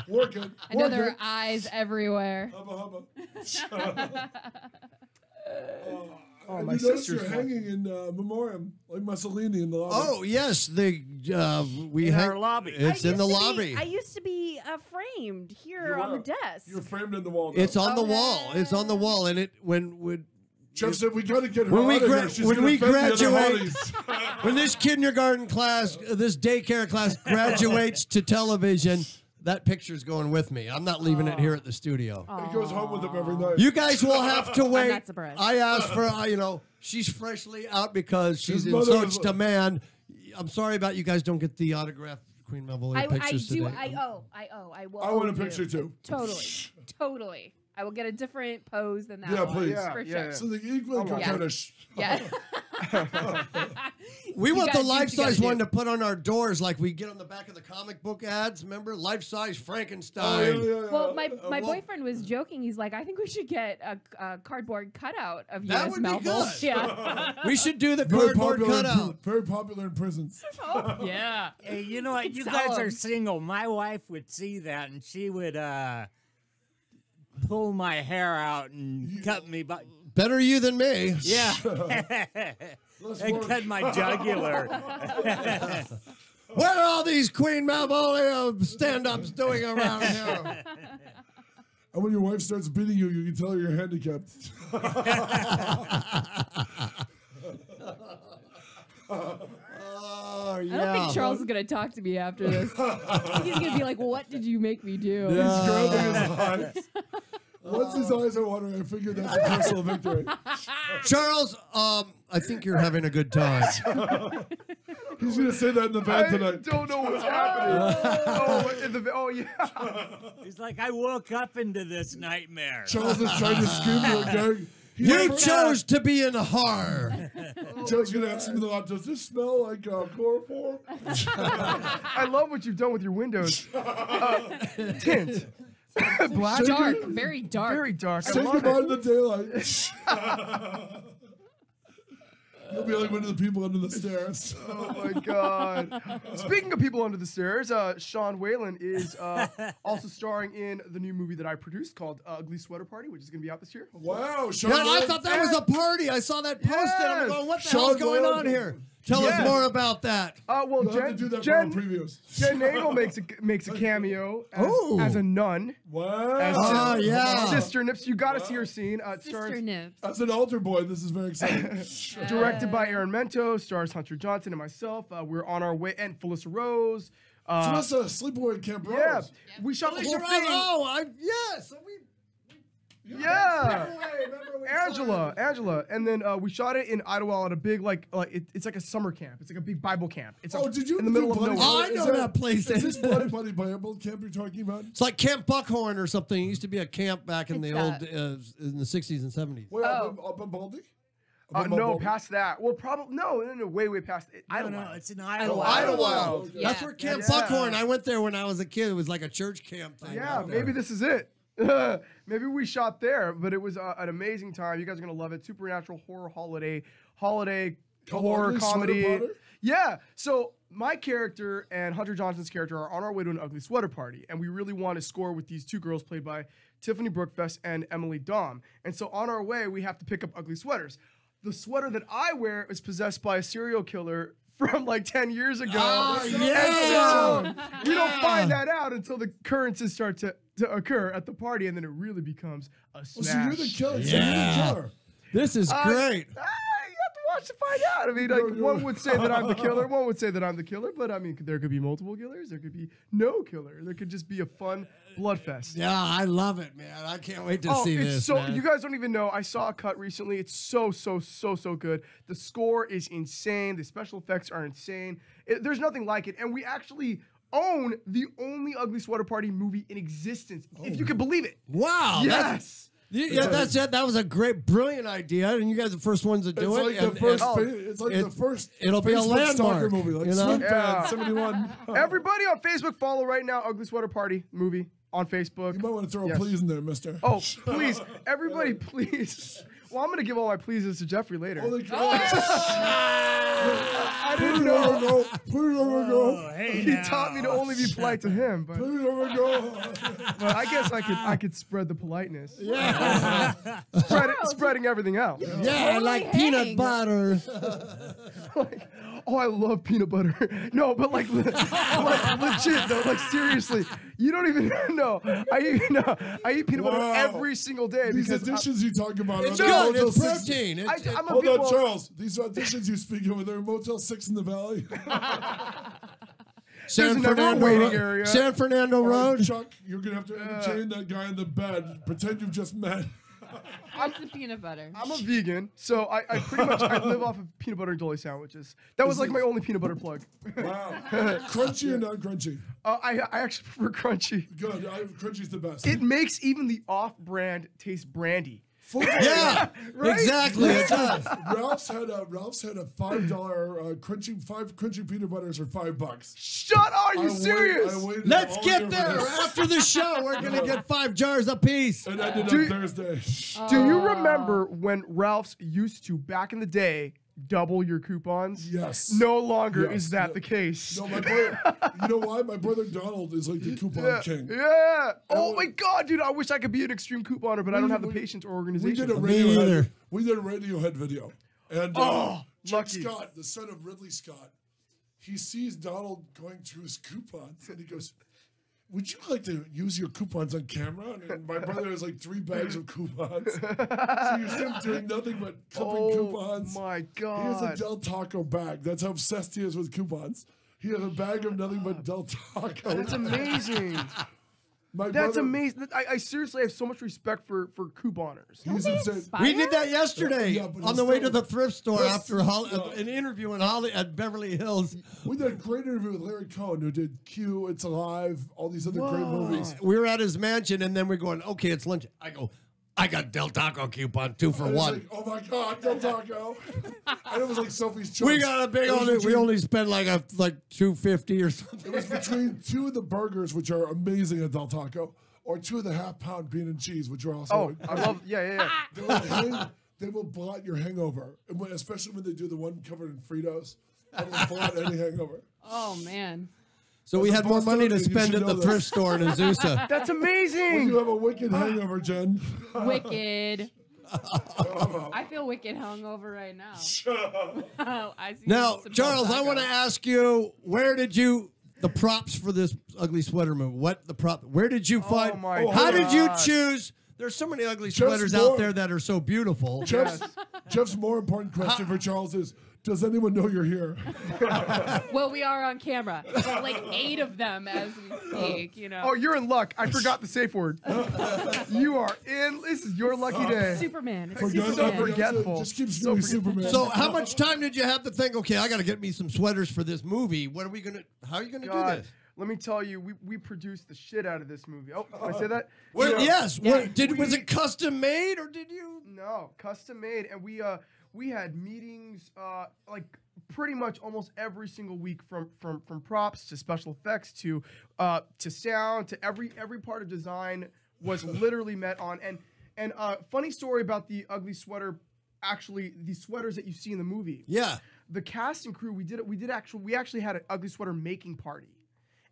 Working. I know there are eyes everywhere. Hubba hubba. oh, And my you notice sister's you're hanging in memoriam, like Mussolini in the lobby. Oh yes, we In hang. our lobby. It's in the lobby. I used to be framed here You on are. the desk. You're framed in the wall now. It's on the wall. It's on the wall, and it when Jeff said we got to get her when we out of gra- here. She's when gonna we offend the other graduate, hotties. when this kindergarten class, this daycare class graduates to television, that picture's going with me. I'm not leaving it here at the studio. He goes home with him every night. You guys will have to wait. not surprised. I asked for, she's freshly out because she's His in mother such is- demand. I'm sorry about you guys don't get the autographed Queen Malvolio I pictures do. today. I will. I want a owe you. picture too. Totally. I will get a different pose than that Yeah, one. please. Yeah, For yeah, sure. So the equal yeah. cartoonish. Yeah. We You want gotta the do what you life-size gotta one do. to put on our doors like we get on the back of the comic book ads. Remember? Life-size Oh, Frankenstein. Well, my well- boyfriend was joking. He's like, I think we should get a cardboard cutout of you That as would be Melville. good. Yeah. We should do the Very cardboard popular, cutout. very popular in prisons. Yeah. Hey, you know what? could You sell guys 'em. are single. My wife would see that, and she would pull my hair out and cut me. Better you than me. Yeah. Let's And work. cut my jugular. What are all these Queen Malvolio stand-ups doing around here? And when your wife starts beating you, you can tell her you're handicapped. Oh, I yeah. don't think Charles is gonna talk to me after this. I think he's gonna be like, "What did you make me do?" He's grabbing his eyes. Once his eyes are watering, I figure that's a personal victory. Charles, I think you're having a good time. He's going to say that in the I van tonight. don't know what's happening. Oh, yeah. He's like, I woke up into this nightmare. Charles is trying to scream to her gang. You chose to be in horror. Joe's going to ask him in the lot, does this smell like chloroform? I love what you've done with your windows. Tint. Black. Dark, very dark. Very dark. I Take love him out it. in the daylight. You'll be like one of the people under the stairs. Oh my God. Speaking of people under the stairs, Sean Whalen is also starring in the new movie that I produced called Ugly Sweater Party, which is going to be out this year. Wow, Sean. Yeah, I Whalen. thought that was a party. I saw that posted. I'm Yes. going, what the Sean hell's going Whalen. on here? Tell Yes. us more about that. Well, We'll have to do that for our previews. Jen Nagel makes a cameo Oh. as a nun. Wow. As Ah, yeah. Sister Nips. You got to see her scene. It Sister stars, Nips. As an altar boy, this is very exciting. directed by Aaron Mento, stars Hunter Johnson and myself. We're on our way, and Felissa Rose. Felissa, sleepaway at Camp Rose. Yeah, we shot the whole thing. Oh, yes. Yeah. Angela, and then we shot it in Idlewild at a big it's like a summer camp. It's like a big Bible camp. It's Oh, did you in the middle of Bloody nowhere? Oh, I Is know that place. Is this Bloody Bloody Bible camp you're talking about? It's like Camp Buckhorn or something. It used to be a camp back in It's the old, in the 60s and 70s. Wait, up in Baldy? Up in No, Baldy? past that. Well, probably no, way past it. I don't know. Idlewild. It's an Idlewild. Idlewild. Yeah. That's where Camp Yeah. Buckhorn. I went there when I was a kid. It was like a church camp thing. Yeah, out there. maybe this is it. Maybe we shot there, but it was an amazing time. You guys are gonna love it. Supernatural horror holiday horror Ugly Sweater comedy. Potter? Yeah. So my character and Hunter Johnson's character are on our way to an ugly sweater party, and we really want to score with these two girls played by Tiffany Brookfest and Emily Daum. And so on our way, we have to pick up ugly sweaters. The sweater that I wear is possessed by a serial killer from like 10 years ago. Oh, And yeah. so we don't find that out until the occurrences start to occur at the party, and then it really becomes a Oh, smash. so you're the killer. So Yeah. you're the killer. This is great. You have to watch to find out. I mean, like, one would say that I'm the killer. One would say that I'm the killer, but I mean, there could be multiple killers. There could be no killer. There could just be a fun bloodfest. Yeah, I love it, man. I can't wait to see it's this. so man. you guys don't even know. I saw a cut recently. It's so good. The score is insane. The special effects are insane. There's nothing like it. And we actually own the only Ugly Sweater Party movie in existence, if you can believe it. Wow. Yes. Yeah, that's it. That was a great, brilliant idea, and you guys are the first ones to do It's it. like the first. Oh, It's like the first. it'll be a Facebook stalker landmark, movie, like you know? Swim Yeah. Fan 71. Everybody on Facebook, follow right now Ugly Sweater Party movie on Facebook. You might want to throw Yes. a please in there, Mister. Oh, please, everybody, please. Well, I'm gonna give all my pleases to Jeffrey later. Holy crap! I Put didn't it know. over, go. Put it over, go. Oh, hey He now. taught me to only be polite to him, but, Put it over, go. but I guess I could spread the politeness. Yeah, Spreading everything out. yeah, Totally like peanut hang. butter. Like, oh, I love peanut butter. No, but like legit though, like seriously, you don't even know. I eat peanut butter Wow. every single day These because additions you talk about. It's are good. Motel It's 6. protein. I'm a Hold big on, well, Charles. These additions you speak of, are there Motel 6 in the Valley? San never a Fernando, waiting area. San Fernando All right, Road. Chuck, you're going to have to entertain that guy in the bed. Pretend you've just met. What's the peanut butter? I'm a vegan, so I pretty much I live off of peanut butter and deli sandwiches. That was like my only peanut butter plug. Wow. Crunchy or not crunchy? I actually prefer crunchy. Good. Crunchy's the best. It makes even the off-brand taste brandy. Yeah, Right? exactly. It does. Ralph's had a $5 five crunchy peanut butters for $5. Shut! Are you serious? Let's get there. After the show, we're going to get 5 jars apiece. It ended Do- on Thursday. Do you remember when Ralph's used to, back in the day, double your coupons? Yes. No longer Yes, is that yeah. the case. No, my brother. You know why? My brother Donald is like the coupon king. Yeah. Oh we- my God, dude! I wish I could be an extreme couponer, but I don't have the we- patience or We organization. did a Me either. Radiohead video, and Chuck lucky. Scott, the son of Ridley Scott, he sees Donald going through his coupons, and he goes, "Would you like to use your coupons on camera?" And my brother has like 3 bags of coupons, so you see him doing nothing but clipping coupons. my He has a God! Del Taco bag. That's how obsessed he is with coupons. He has a bag of nothing but Del Taco. That's amazing. That's brother, amazing. I seriously have so much respect for couponers. He's insane. We did that yesterday Yeah, but on it's the way to still- the thrift store Yes. after an interview in at Beverly Hills. We did a great interview with Larry Cohen, who did Q, It's Alive, all these other great movies. We were at his mansion, and then we're going, okay, it's lunch. I go, I got Del Taco coupon 2 for I was 1. like, oh my God, Del Taco. And it was like Sophie's Choice. We got a big It was old. We between- only spent like $2.50 or something. It was between 2 of the burgers, which are amazing at Del Taco, or 2 of the half-pound bean and cheese, which are also. Oh, I love. Yeah. They will blot your hangover, and especially when they do the one covered in Fritos. They will blot any hangover. Oh man. So we As a had more money to Bostonian, you spend should at the know thrift this. store in Azusa. That's When amazing. you have a wicked hangover, Jen. Wicked. I feel wicked hungover right now. I see Now, some Charles, I Del want to Taco. ask you, where did you the props for this ugly sweater movie? Where did you find? my How did you God. choose? There's so many ugly Just sweaters more. out there that are so beautiful. Jeff's more important question for Charles is, does anyone know you're here? Well, we are on camera. Like 8 of them as we speak, you know. Oh, you're in luck. I forgot the safe word. You are in. This is your lucky day. Superman. It's Forget- Superman. forgetful. Just keep screaming Superman. So, how much time did you have to think? Okay, I got to get me some sweaters for this movie. What are we gonna? How are you gonna do God, this? let me tell you, we produced the shit out of this movie. Oh, did I say that? Well, Yeah. yes. Was it custom made or did you? No, custom made, and we had meetings like pretty much almost every single week from props to special effects to sound to every part of design was literally met on. And funny story about the ugly sweater actually the sweaters that you see in the movie. Yeah. The cast and crew, we actually had an ugly sweater making party,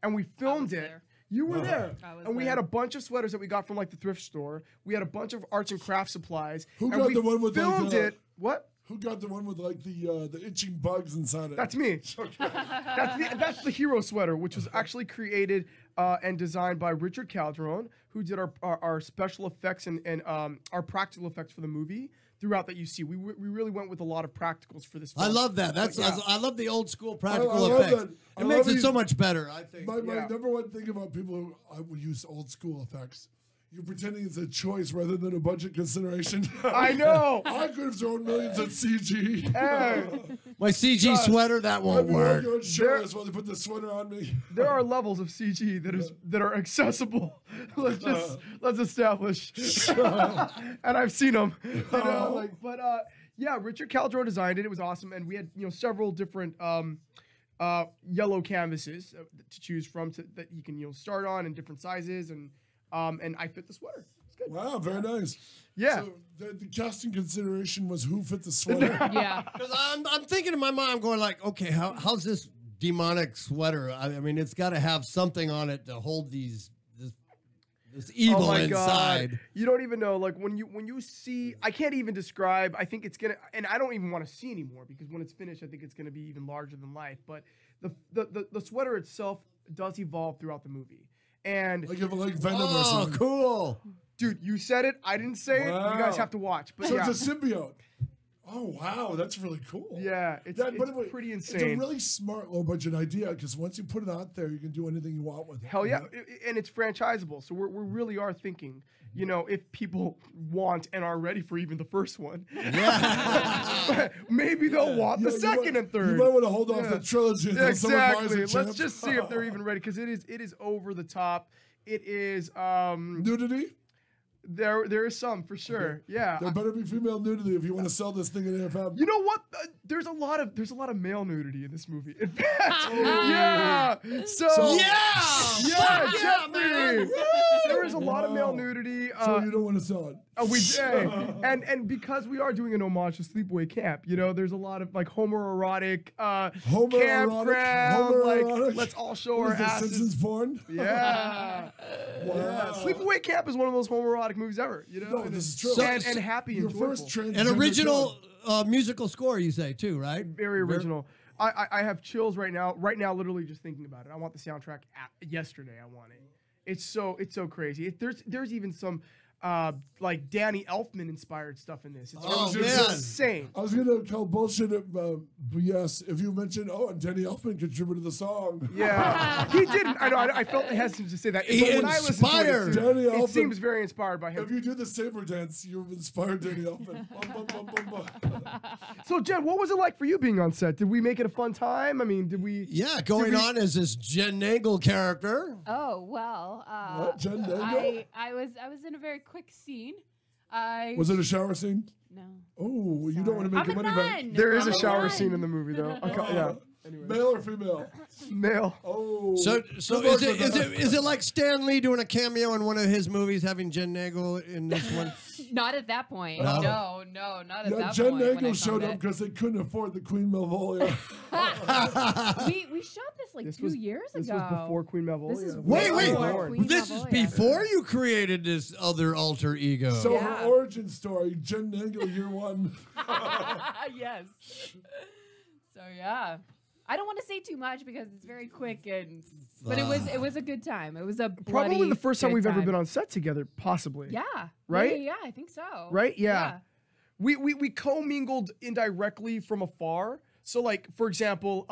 and we filmed it. there. You were there, I was and we there. had a bunch of sweaters that we got from like the thrift store. We had a bunch of arts and crafts supplies. Who and got we the one with, like, filmed it? What? Who got the one with like the itching bugs inside it? That's me. That's the hero sweater, which was actually created and designed by Richard Calderon, who did our special effects and our practical effects for the movie. Throughout that you see, we really went with a lot of practicals for this film. I love that. Yeah. I love the old school I practical love effects. that. I It makes love it you- so much better, I think. My Yeah. number one thing about people who would use old school effects, you're pretending it's a choice rather than a budget consideration. I know. I could have thrown millions at CG. Hey, My CG sweater, that I'd won't be work. going shirtless while they put the sweater on me. there are levels of CG that are accessible. Let's establish. And I've seen them. Yeah, Richard Calderon designed it. It was awesome, and we had several different yellow canvases to choose from that you can start on in different sizes, and I fit the sweater. It's good. Wow, very nice. Yeah. So the casting consideration was who fit the sweater. Yeah. Because I'm thinking in my mind, I'm going like, okay, how's this demonic sweater? I mean, it's got to have something on it to hold this evil Oh my inside. God. You don't even know, like when you see, I can't even describe. I think it's gonna, and I don't even want to see anymore because when it's finished, I think it's gonna be even larger than life. But the sweater itself does evolve throughout the movie. And Like Venom or Oh, something. cool. dude, you said it. I didn't say it. You guys Wow. have to watch. But So yeah, it's a symbiote. Oh wow, that's really cool. yeah, it's By the way, pretty It's a insane. really smart low budget idea because once you put it out there, you can do anything you want with it. Hell you yeah, know? and it's franchisable. So we really are thinking, if people want and are ready for even the first one, maybe they'll want the Yeah, you second might- and third. You might want to hold off Yeah. the trilogy until someone buys Exactly. it. Let's champ. just see if they're even ready because it is over the top. It is Nudity? there is some for sure. Yeah. There better be female nudity if you want to sell this thing in AFM. You know what? There's a lot of male nudity in this movie. In fact, yeah. So Yeah, Jeffrey. There is a lot of male nudity. So you don't want to sell it. And because we are doing an homage to Sleepaway Camp, there's a lot of like homoerotic campground, like Homoerotic? let's all show What our is this, asses. Simpsons porn? Yeah. Wow. Yeah. Sleepaway Camp is one of the most homoerotic movies ever. No, and this it's is true. So- and happy and Your joyful. first transgender An original film. musical score, you say, too, right? Very original. I have chills right now. Right now, literally just thinking about it. I want the soundtrack yesterday. I want it. It's so crazy. There's even some like Danny Elfman inspired stuff in this. It's Oh, it's man. insane. I was gonna call bullshit, but yes, if you mentioned, and Danny Elfman contributed the song. Yeah, he didn't. I know. I felt hesitant to say that. He But when I listen to inspired. it, too, Danny it Elfman. seems very inspired by If him. you do the saber dance, you've inspired Danny Elfman. Bum, bum, bum, bum, bum. So, Jen, what was it like for you being on set? Did we make it a fun time? I mean, did we? Yeah, going on as this Jen Nagle character. Oh well. What, Jen Dangle? I was in a very quick scene. Was it a shower scene? No. Oh, you don't want to make I'm your a money back. nun. There is I'm a shower nun. scene in the movie, though. Yeah. Anyway, Male or female? male. Oh. So Good luck is with that. it like Stan Lee doing a cameo in one of his movies, having Jen Nagle in this one? Not at that point. No. No, not at Yeah, that Jen point. when I Nagle showed filmed up it. because they couldn't afford the Queen Malvolio. we shot this like 2 years ago. This was before Queen Malvolio. This is Wait, before Queen this is Malvolio. before you created this other alter ego. So Yeah. her origin story, Jen Nagle, year one. Yes. So yeah. I don't want to say too much because it's very quick but it was a good time. It was a Probably bloody the first time good we've ever been on set together, possibly. Yeah. Right? Yeah, I think so. Right? Yeah. We commingled indirectly from afar. So, like, for example,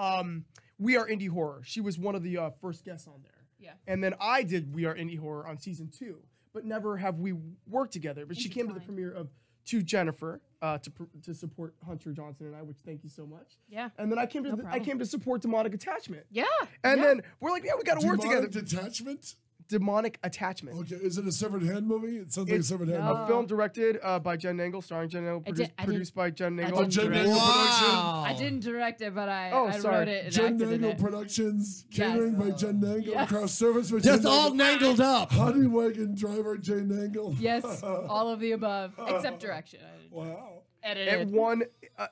We Are Indie Horror. She was one of the first guests on there. Yeah. And then I did We Are Indie Horror on season 2, but never have we worked together. But she came to the premiere of To Jennifer to support Hunter Johnson and I, which thank you so much. Yeah. And then I came to I came to support Demonic Attachment. Yeah. And yeah. then we're like, yeah, we got to work together. Demonic Detachment? Demonic Attachment. Okay, is it a severed hand movie? It sounds like a It's severed hand no. movie. a film directed by Jen Nagle, starring Jen Nagle, produced by Jen Nagle. didn't Jen direct Nagle it. Production. I didn't direct it, but I sorry. wrote it and Jen acted in Nagle it. Productions, Yes. catering by Jen Nagle, Yes. craft service by Just Jen all Nagle. nangled up. Honey wagon driver Jen Nagle. Yes, all of the above, except direction. I didn't. Wow. Edited. It won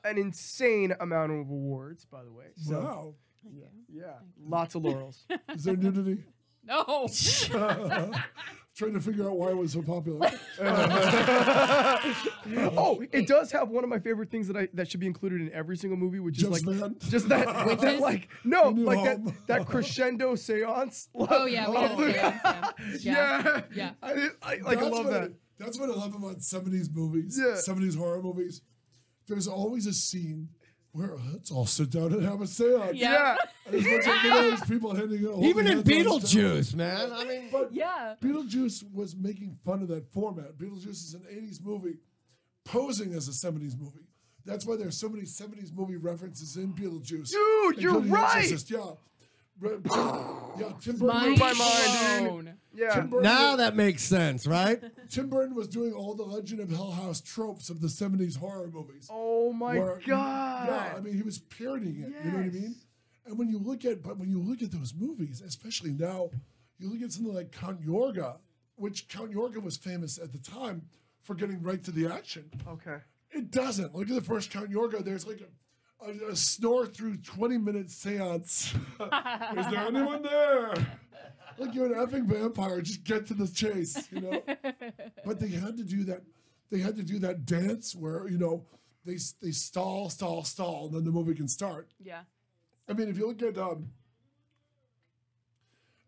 an insane amount of awards, by the way. So, Wow. yeah, lots of laurels. Is there nudity? No. Trying to figure out why it was so popular. Oh, it does have one of my favorite things that should be included in every single movie, which is Just like Man? just that like no, New like home. that crescendo seance. Oh yeah, we had a seance. Yeah, Yeah. I That's love what that. That's what I love about 70s movies. Yeah. 70s horror movies. There's always a scene where let's all sit down and have a seance. Yeah. And there's a bunch of those people holding Even in hands on the table. Beetlejuice, man. I mean, But Yeah. Beetlejuice was making fun of that format. Beetlejuice is an 80s movie posing as a 70s movie. That's why there's so many 70s movie references in Beetlejuice. Dude, you're including The right. Exorcist. Yeah. Yeah, Tim Burton. Mind my mind, dude. blown. Yeah. Tim Burton, now that makes sense, right? Tim Burton was doing all the Legend of Hell House tropes of the 70s horror movies. Oh my where- god. Yeah, I mean, he was parodying it. You know what I mean? And when you look at those movies, especially now, you look at something like Count Yorga, which Count Yorga was famous at the time for getting right to the action. Okay. It doesn't. Look at the first Count Yorga. There's like a snore through 20-minute seance. Is there anyone there? Like you're an effing vampire. Just get to the chase, you know? But they had to do that. They had to do that dance where, you know, they stall, and then the movie can start. Yeah. I mean, if you look at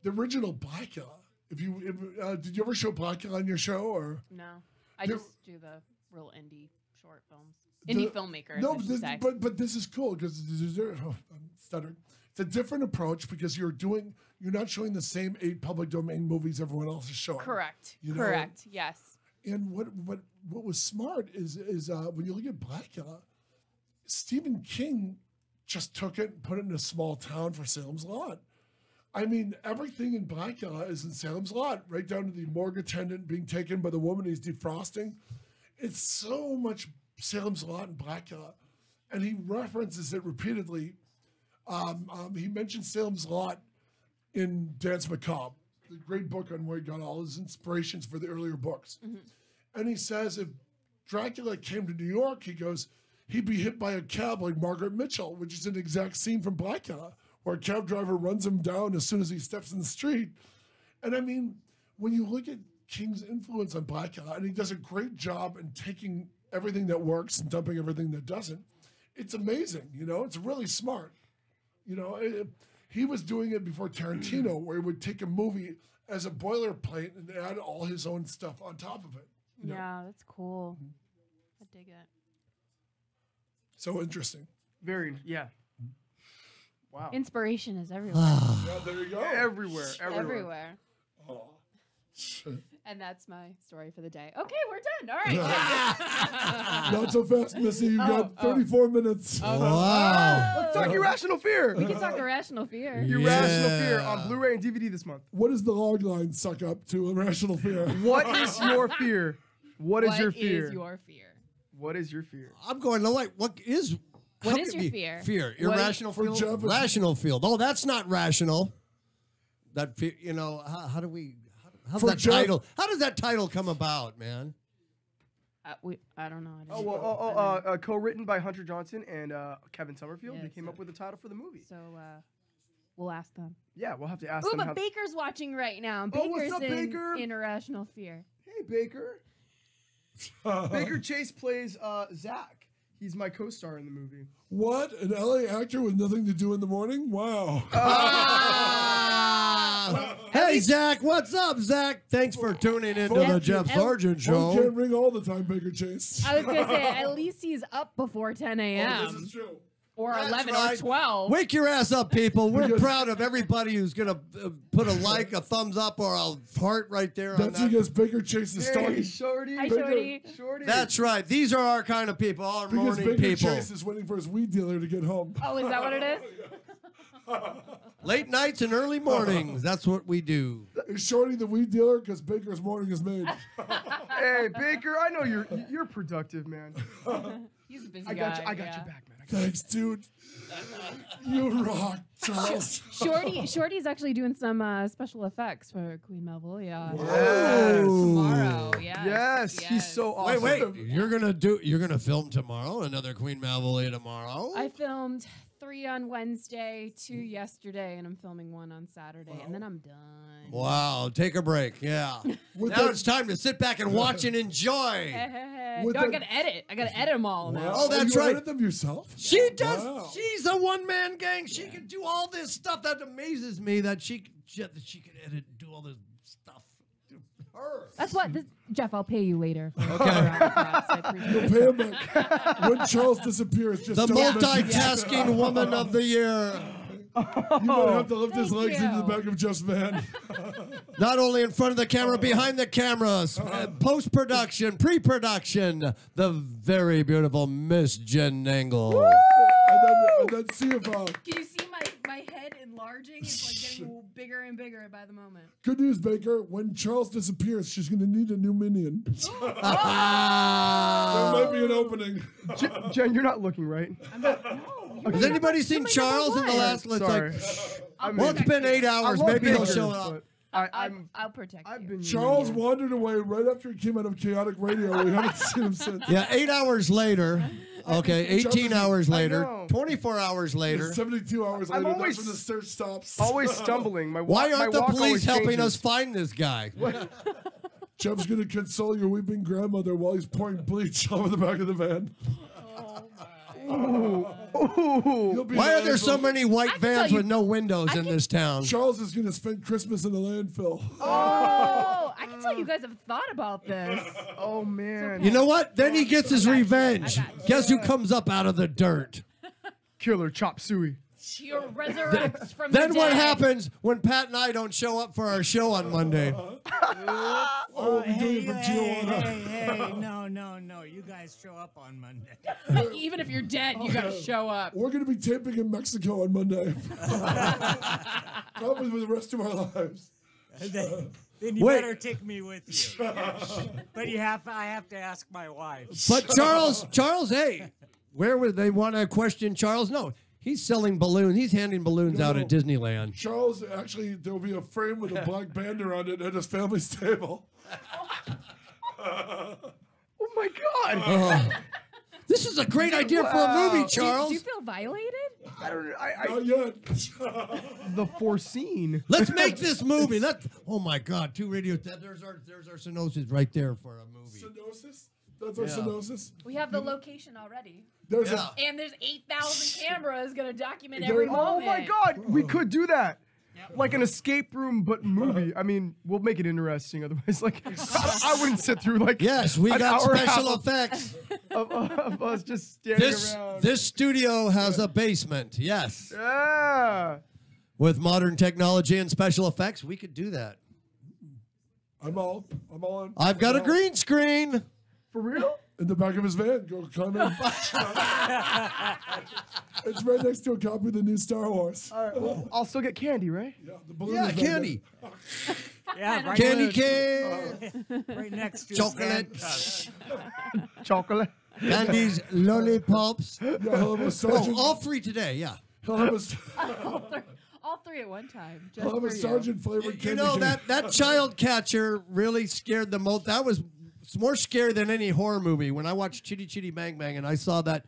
the original Blackula, did you ever show Blackula on your show or? No. I There- just do the real indie short films. Indie filmmakers. No, I should say. but this is cool because I'm stuttering. It's a different approach because you're not showing the same 8 public domain movies everyone else is showing. Correct. You know? Correct. Yes. And what was smart is when you look at Blackula, Stephen King just took it and put it in a small town for Salem's Lot. I mean, everything in Blackula is in Salem's Lot, right down to the morgue attendant being taken by the woman he's defrosting. It's so much Salem's Lot and Blackula, and he references it repeatedly. He mentioned Salem's Lot in Dance Macabre, the great book on where he got all his inspirations for the earlier books. And he says if Dracula came to New York, he goes, he'd be hit by a cab like Margaret Mitchell, which is an exact scene from Blackula, where a cab driver runs him down as soon as he steps in the street. And I mean, when you look at King's influence on Blackula, and he does a great job in taking everything that works and dumping everything that doesn't, it's amazing, you know? It's really smart. You know, he was doing it before Tarantino, where he would take a movie as a boilerplate and add all his own stuff on top of it. You know? Yeah, that's cool. I dig it. So interesting. Yeah. Wow. Inspiration is everywhere. Yeah, there you go. Everywhere. Everywhere. Oh. And that's my story for the day. Okay, we're done. All right. Not so fast, Missy. You've got 34 minutes. Wow. Let's talk Irrational Fear. We can talk irrational fear. Irrational Fear Yeah. on Blu-ray and DVD this month. What does the log line suck up to Irrational Fear? What is your fear? What is your fear? What is your fear? What is your fear? I'm going to like, what is What how is could your be fear? Fear. What is- Irrational For field? Jeff, it's- Rational field. Oh, that's not rational. That fear, you know, how do we, how's For that Jeff- title? How does that title come about, man? I don't know. I Oh, didn't- well, co-written by Hunter Johnson and Kevin Summerfield. Yeah, They came so- up with the title for the movie. So we'll ask them. Yeah, we'll have to ask Ooh, them. but Baker's watching right now. Oh, Baker's what's up, in Baker? Irrational Fear. Hey, Baker. Baker Chase plays Zach. He's my co-star in the movie. What? An LA actor with nothing to do in the morning? Wow. Hey, Zach, what's up, Zach? Thanks for tuning into the Jeff Sargent Phone Show. can't ring all the time, Baker Chase. I was going to say, at least he's up before 10 Oh, a.m. this is true. or That's 11 right. or 12. Wake your ass up, people. We're Because- proud of everybody who's going to put a like, a thumbs up, or a heart right there on That's that. because Baker Chase is Hey, talking. Shorty. Hi, Shorty. Shorty. That's right. These are our kind of people, our Because morning Baker people. Chase is waiting for his weed dealer to get home. Oh, is that what it is? Late nights and early mornings. That's what we do. Is Shorty the weed dealer? Because Baker's morning is made. Hey, Baker. I know you're productive, man. He's a busy I guy. got you. I got yeah. your back, man. I Thanks, dude. You rock, Charles. Shorty's actually doing some special effects for Queen Malvolia Yes. tomorrow. Yes. Yes, he's so awesome. Wait, you're gonna film tomorrow? Another Queen Malvolia tomorrow? I filmed 3 on Wednesday, 2 yesterday, and I'm filming 1 on Saturday, and then I'm done. Wow, take a break. Yeah. With Now the- it's time to sit back and watch and enjoy. With No, I the- gotta edit. I gotta edit them all now. Oh, that's you right. edit them yourself? She does. Wow. She's a one-man gang. She can do all this stuff. That amazes me that she can edit and do all this stuff. Her. That's what, Jeff, I'll pay you later. Okay. I appreciate it. Pay him back. When Charles disappears, just The don't mention- multitasking woman of the year. You might have to lift his Thank legs into the you. back of Jeff's van. Not only in front of the camera, behind the cameras, post-production, pre-production, the very beautiful Miss Jen Angle. and then see if Can you see my head enlarging? It's like getting bigger and bigger by the moment. good news, Baker. When Charles disappears, she's going to need a new minion. There might be an opening. Jen, you're not looking right. Has anybody seen Charles in the last? Sorry. Well, it's been 8 hours. love Maybe he'll Baker, show up. but I'm I'll protect I've you. been Charles wandered away right after he came out of Chaotic Radio. We haven't seen him since. Yeah, 8 hours later. Okay, 18 hours later. know. 24 hours later. 72 hours later, always- that's when the search stops. always stumbling. My Why my aren't the walk police always helping changes. us find this guy? Jeff's going to console your weeping grandmother while he's pouring bleach all over the back of the van. Ooh. You'll be Why are there alive. so many white can tell vans you- with no windows in this town? Charles is going to spend Christmas in the landfill. Oh, I can tell you guys have thought about this. Oh man. You know what? Then he gets his revenge. I got you. Guess who comes up out of the dirt? Killer Chop Suey. She resurrects from the Then what dead. happens when Pat and I don't show up for our show on Monday? Oh, we'll be doing it for Tijuana. Hey, no. You guys show up on Monday. Even if you're dead, you gotta show up. We're going to be taping in Mexico on Monday. Probably for the rest of our lives. Then you Wait. better take me with you. But I have to ask my wife. But Charles, hey, where would they want to question Charles? No, he's selling balloons. He's handing balloons out at Disneyland. Charles, actually, there will be a frame with a black band around it at his family's table. Oh my God. This is a great idea for a movie, Do Charles. you feel violated? I don't. Not yet. The foreseen. Let's make this movie. Oh my God, 2 radio. There's our synopsis right there for a movie. Stenosis? That's our stenosis? We have the location already. There's Yeah. And there's 8,000 cameras gonna document There- every Oh moment. Oh my God. We could do that. Like an escape room, but movie. I mean, we'll make it interesting. Otherwise, like, I wouldn't sit through like Yes, we an got hour and a special half effects. of us just standing This around. this studio has a basement. Yes, Yeah. with modern technology and special effects, we could do that. I'm all in. I've got a green screen. For real? In the back of his van. Go climb in. It's right next to a copy of the new Star Wars. All right. Well, I'll still get candy, right? Yeah, the balloon Yeah, is back candy, Yeah, right, candy cane, right next to his chocolate, handcuffs. Chocolate. candies, lollipops. there. Yeah, he'll have a Oh, sergeant. all 3 today. Yeah. He'll have a, All 3 at one time. Just he'll have for a you. sergeant flavored You candy know cane. that child catcher really scared the most. That was more scary than any horror movie. When I watched Chitty Chitty Bang Bang and I saw that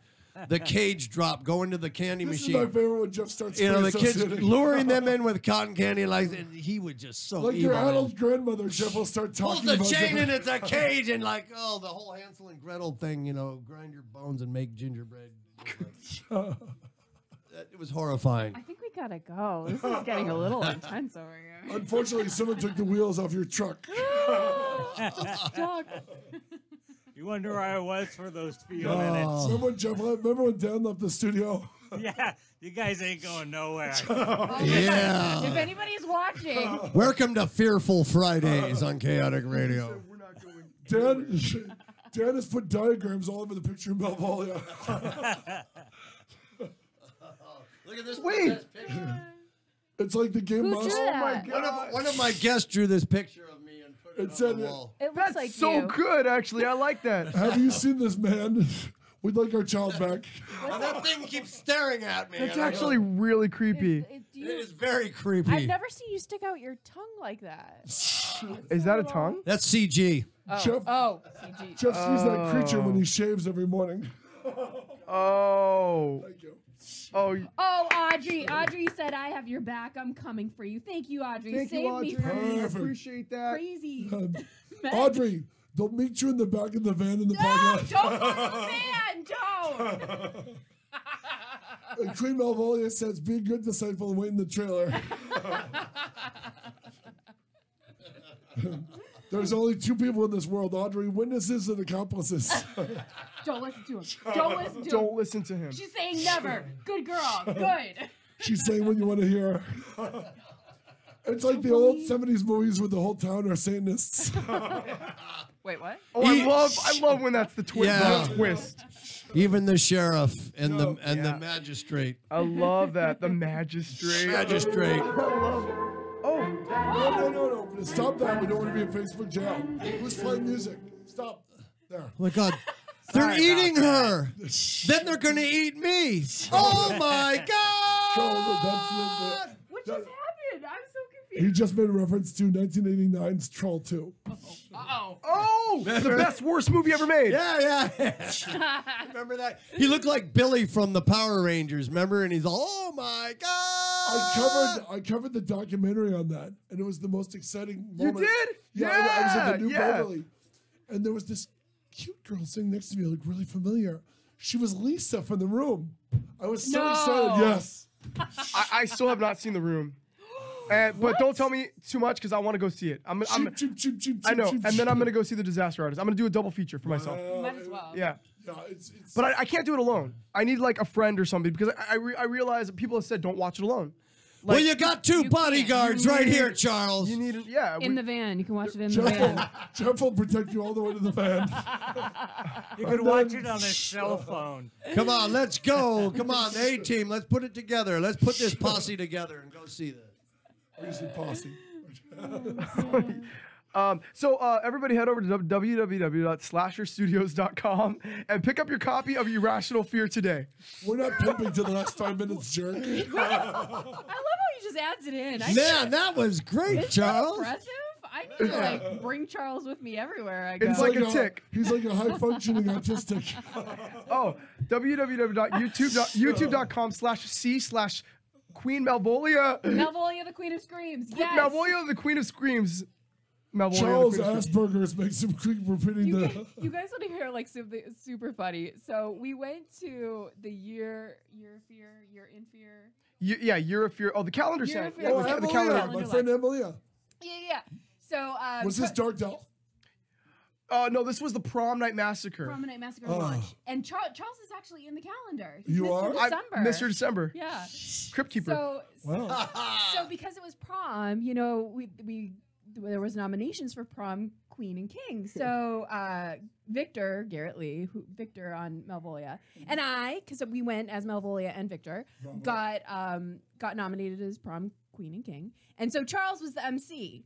the cage drop go into the candy This is my machine. favorite when Jeff starts You know, the free kids associating. luring them in with cotton candy, and he was just so Like evil. your man. adult grandmother, Jeff will start Pulls talking the about chain different- and it's a cage, and like, oh, the whole Hansel and Gretel thing, grind your bones and make gingerbread. It was horrifying. I think we gotta go. This is getting a little intense over here. Unfortunately, someone took the wheels off your truck. Stuck. You wonder where I was for those few Oh. minutes. Remember when Dan left the studio? Yeah, you guys ain't going nowhere. Yeah. If anybody's watching, Welcome to Fearful Fridays on Chaotic Radio. We're not going. Dan has put diagrams all over the picture of Malvolia. Look at this Wait. picture. It's like the game who Mouse. drew that? One of my guests drew this picture of me and put it It said on the it- wall. It looks That's like so you. good, actually. I like that. Have you seen this man We'd like our child back. And that thing keeps staring at me. That's and I actually go, really creepy. it is very creepy. I've never seen you stick out your tongue like that. Is that a tongue? That's CG. Jeff, CG. Jeff sees that creature when he shaves every morning. Oh. Thank you. Oh. Oh, Audrey. Audrey said, I have your back. I'm coming for you. Thank you, Audrey. Thank Save you, me Audrey. from I Perfect. appreciate that. crazy. Audrey, they'll meet you in the back of the van in the No, parking don't lot. go to the van. Don't. And Queen Malvolia says, be a good disciple and wait in the trailer. There's only two people in this world, Audrey, witnesses and accomplices. Don't listen to him. Don't listen to him. Don't listen to him. She's saying never. Good girl. Good. She's saying what you want to hear. It's like the old 70s movies where the whole town are Satanists. Wait, what? Oh, I love when that's the twist. Yeah. The twist. Even the sheriff and the magistrate. I love that. The magistrate. Magistrate. Oh. No. Stop that. We don't want to be in Facebook jail. Who's playing music? Stop. There. Oh my God. They're eating her. Then they're going to eat me. Oh my God. What just happened? I'm so He confused. just made a reference to 1989's Troll 2. Uh-oh. Oh. The best, worst movie ever made. Yeah. Remember that? He looked like Billy from the Power Rangers, remember? And he's all, oh my God. I covered the documentary on that, and it was the most exciting moment. You did? Yeah, I was at the New yeah. Beverly, and there was this cute girl sitting next to me, looked really familiar. She was Lisa from The Room. I was so No. excited. Yes. I still have not seen The Room. But don't tell me too much because I want to go see it. I know. And then I'm going to go see The Disaster Artist. I'm going to do a double feature for myself. Might as well. Yeah. Yeah, it's But I can't do it alone. I need like a friend or something because I realize that people have said don't watch it alone. Well, you got two You bodyguards can't. right here, Charles. You need yeah. In the van. You can watch it in the van. Jeff will protect you all the way to the van. You can watch it on a cell phone. Come on, let's go. Come on, the A-team. Let's put it together. Let's put this posse together and go see this. Usually posse. So everybody head over to www.slasherstudios.com and pick up your copy of Irrational Fear today. We're not pimping to the last 5 minutes, jerk. I love how he just adds it in. Man, that was great, Isn't that Charles. impressive? I need to like bring Charles with me everywhere I go. It's like a tick. He's like a high-functioning autistic. Oh, www.youtube.com/c/Queen Malvolia. Malvolia, the Queen of Screams. Yes. Malvolia, the Queen of Screams. Malvolia, Charles the Queen of Screams. Asperger's makes him keep repeating You the... guys want to hear like something super funny? So we went to the year in fear. Yeah, Year of Fear. Oh, the calendar Year set. of Fear. Yeah, Oh, the Emilia, calendar. my friend Emilia. Yeah. So Was this Dark Elf? No, this was the Prom Night Massacre. Promenade Massacre launch, and Charles is actually in the calendar. He's You Mr. are? December. Mr. December. Yeah. Crypt Keeper. So because it was prom, you know, we there was nominations for prom queen and king. So Victor Garrett Lee, Victor on Malvolia, and I, because we went as Malvolia and Victor, got nominated as prom queen and king, and so Charles was the MC.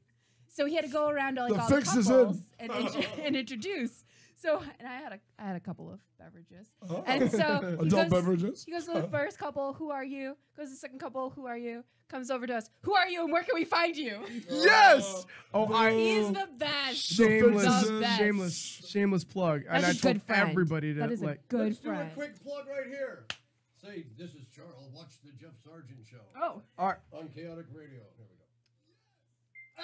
So he had to go around to like The all fix the is couples in. and introduce. So and I had a couple of beverages, and so he Adult goes, beverages? He goes to the first couple, who are you? Goes to the second couple, who are you? Comes over to us, who are you, and where can we find you? Yes. Oh, He's the best. shameless, The best. shameless plug. And That's I a told good friend. everybody to That is a like. good Let's do a friend. quick plug right here. Say, this is Charles. Watch the Jeff Sargent show. Oh, All right. On Chaotic Radio. Here we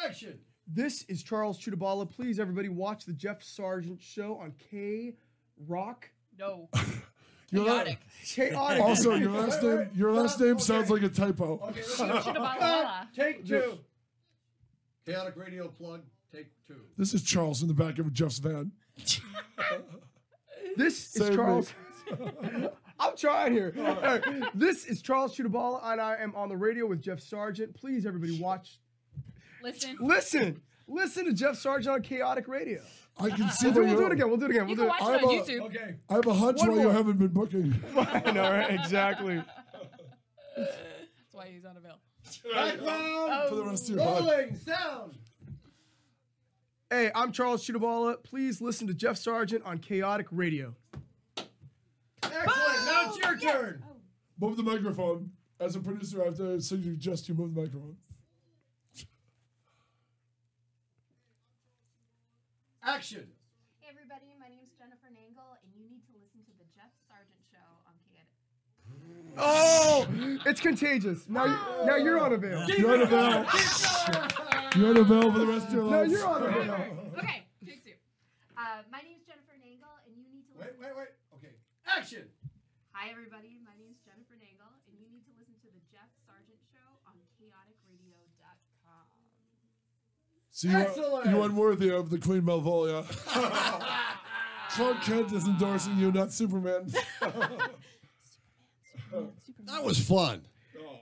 go. Action. This is Charles Chudabala. Please, everybody, watch the Jeff Sargent show on K-Rock. no. Chaotic. Chaotic. Also, your last name sounds like a typo. Okay, Take take two. Chaotic Radio plug. Take two. This is Charles in the back of Jeff's van. This is Save me. Charles. I'm trying here. All right. This is Charles Chudabala, and I am on the radio with Jeff Sargent. Please, everybody, watch. Listen. Listen to Jeff Sargent on Chaotic Radio. I can see We'll that do it you're... again. We'll do it again. You We'll can do it. watch it on I'm a- YouTube. Okay. I have a hunch One why you more. haven't been booking. I know, right? Exactly. That's why he's unavailable. Background. For the rest of your life. Rolling sound. Hey, I'm Charles Chudabala. Please listen to Jeff Sargent on Chaotic Radio. turn. Oh. Move the microphone. As a producer, I have to suggest you move the microphone. Action. Hey everybody, my name's Jennifer Nangle, and you need to listen to the Jeff Sargent Show on KD. Oh, it's contagious. Now you're on a veil. You're on a veil. You're on a veil for the rest of your Now life. you're on a veil. Okay, take two. My name's Jennifer Nangle, and you need to listen. Wait. Okay. Action. Hi everybody, my name's Jennifer Nangle, and you need to listen to the Jeff Sargent Show on chaoticradio.com. So Excellent. you unworthy of the Queen Malvolia. Clark Kent is endorsing you, not Superman. That was fun. Oh,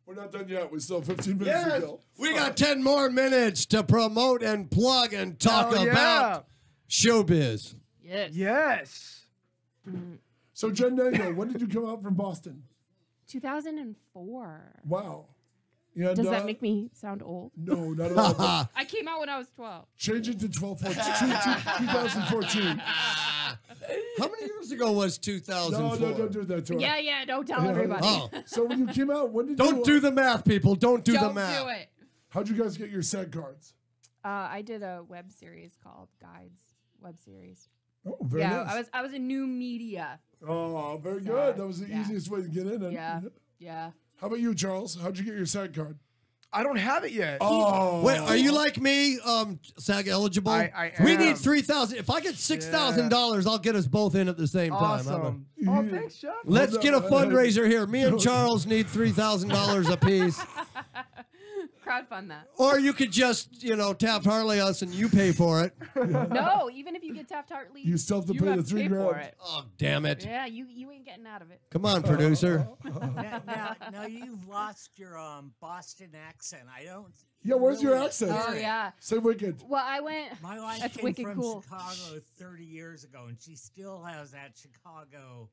we're not done yet. We still have 15 minutes to go. We got 10 more minutes to promote and plug and talk Hell yeah. about showbiz. Yes. Yes. So, Jen Nangle, when did you come out from Boston? 2004. Wow. And, Does that make me sound old? No, not at all. But I came out when I was 12. change it to 2014. How many years ago was 2004? No, don't do that to her. Yeah, don't tell everybody. Oh. So when you came out, when did Don't you... do the math, people. Don't do the Don't math. do it. How'd you guys get your SAG cards? I did a web series called Guides web series. Oh, very Yeah, nice. I was in new media. Oh, very So, good. That was the yeah. easiest way to get in. Yeah. How about you, Charles? How'd you get your SAG card? I don't have it yet. Oh. Wait, are you like me, SAG eligible? I We am. need $3,000. If I get $6,000, I'll get us both in at the same time. How about- Awesome. Oh, thanks, Jeff. Let's Hold get a up. fundraiser here. Me and Charles need $3,000 apiece. Crowdfund that. Or you could just, Taft Harley us and you pay for it. No, even if you get Taft Hartley, You still have to pay the $3 for grand. it. Oh, damn it. Yeah, you ain't getting out of it. Come on, producer. Now you've lost your Boston accent. I don't. Yeah, where's your really- accent? Oh yeah. Say wicked. Well, I went. My wife That's came wicked from cool. Chicago 30 years ago, and she still has that Chicago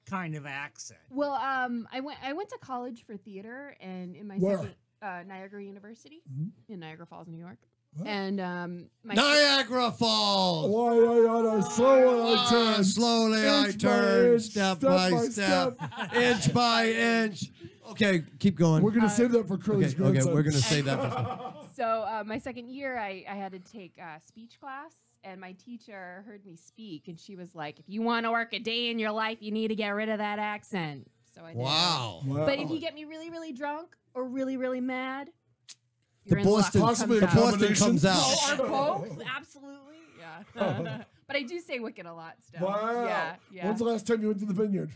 kind of accent. Well, I went to college for theater, and in my Where? second Niagara University in Niagara Falls, New York. Wow. And my Niagara Falls. Why I slowly I turn. Slowly I Inch by turn, inch, step by step, inch by inch. Okay, keep going. We're gonna save that for Curly's Okay, grandson. we're going to say that. For So my second year, I had to take speech class, and my teacher heard me speak, and she was like, "If you want to work a day in your life, you need to get rid of that accent." So I did. Wow. Wow. But if you get me really, really drunk or really, really mad, The you're in luck. Boston, Possibly the a Boston combination. comes out. Oh, or both, absolutely, yeah. But I do say wicked a lot still. Wow. Yeah. When's the last time you went to the vineyard?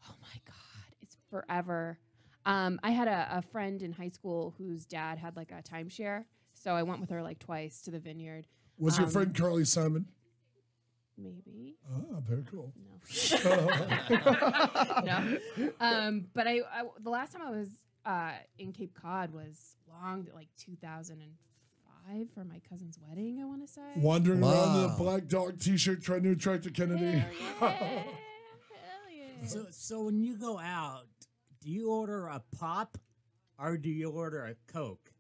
Oh my God, it's forever. I had a friend in high school whose dad had like a timeshare, so I went with her like twice to the vineyard. Was your friend Carly Simon? Maybe. Ah, very cool. No. But I the last time I was in Cape Cod was like 2005 for my cousin's wedding, I want to say. Wandering around in a Wow. black dog T-shirt trying to attract a Kennedy. Hell yeah. So when you go out, do you order a pop or do you order a Coke?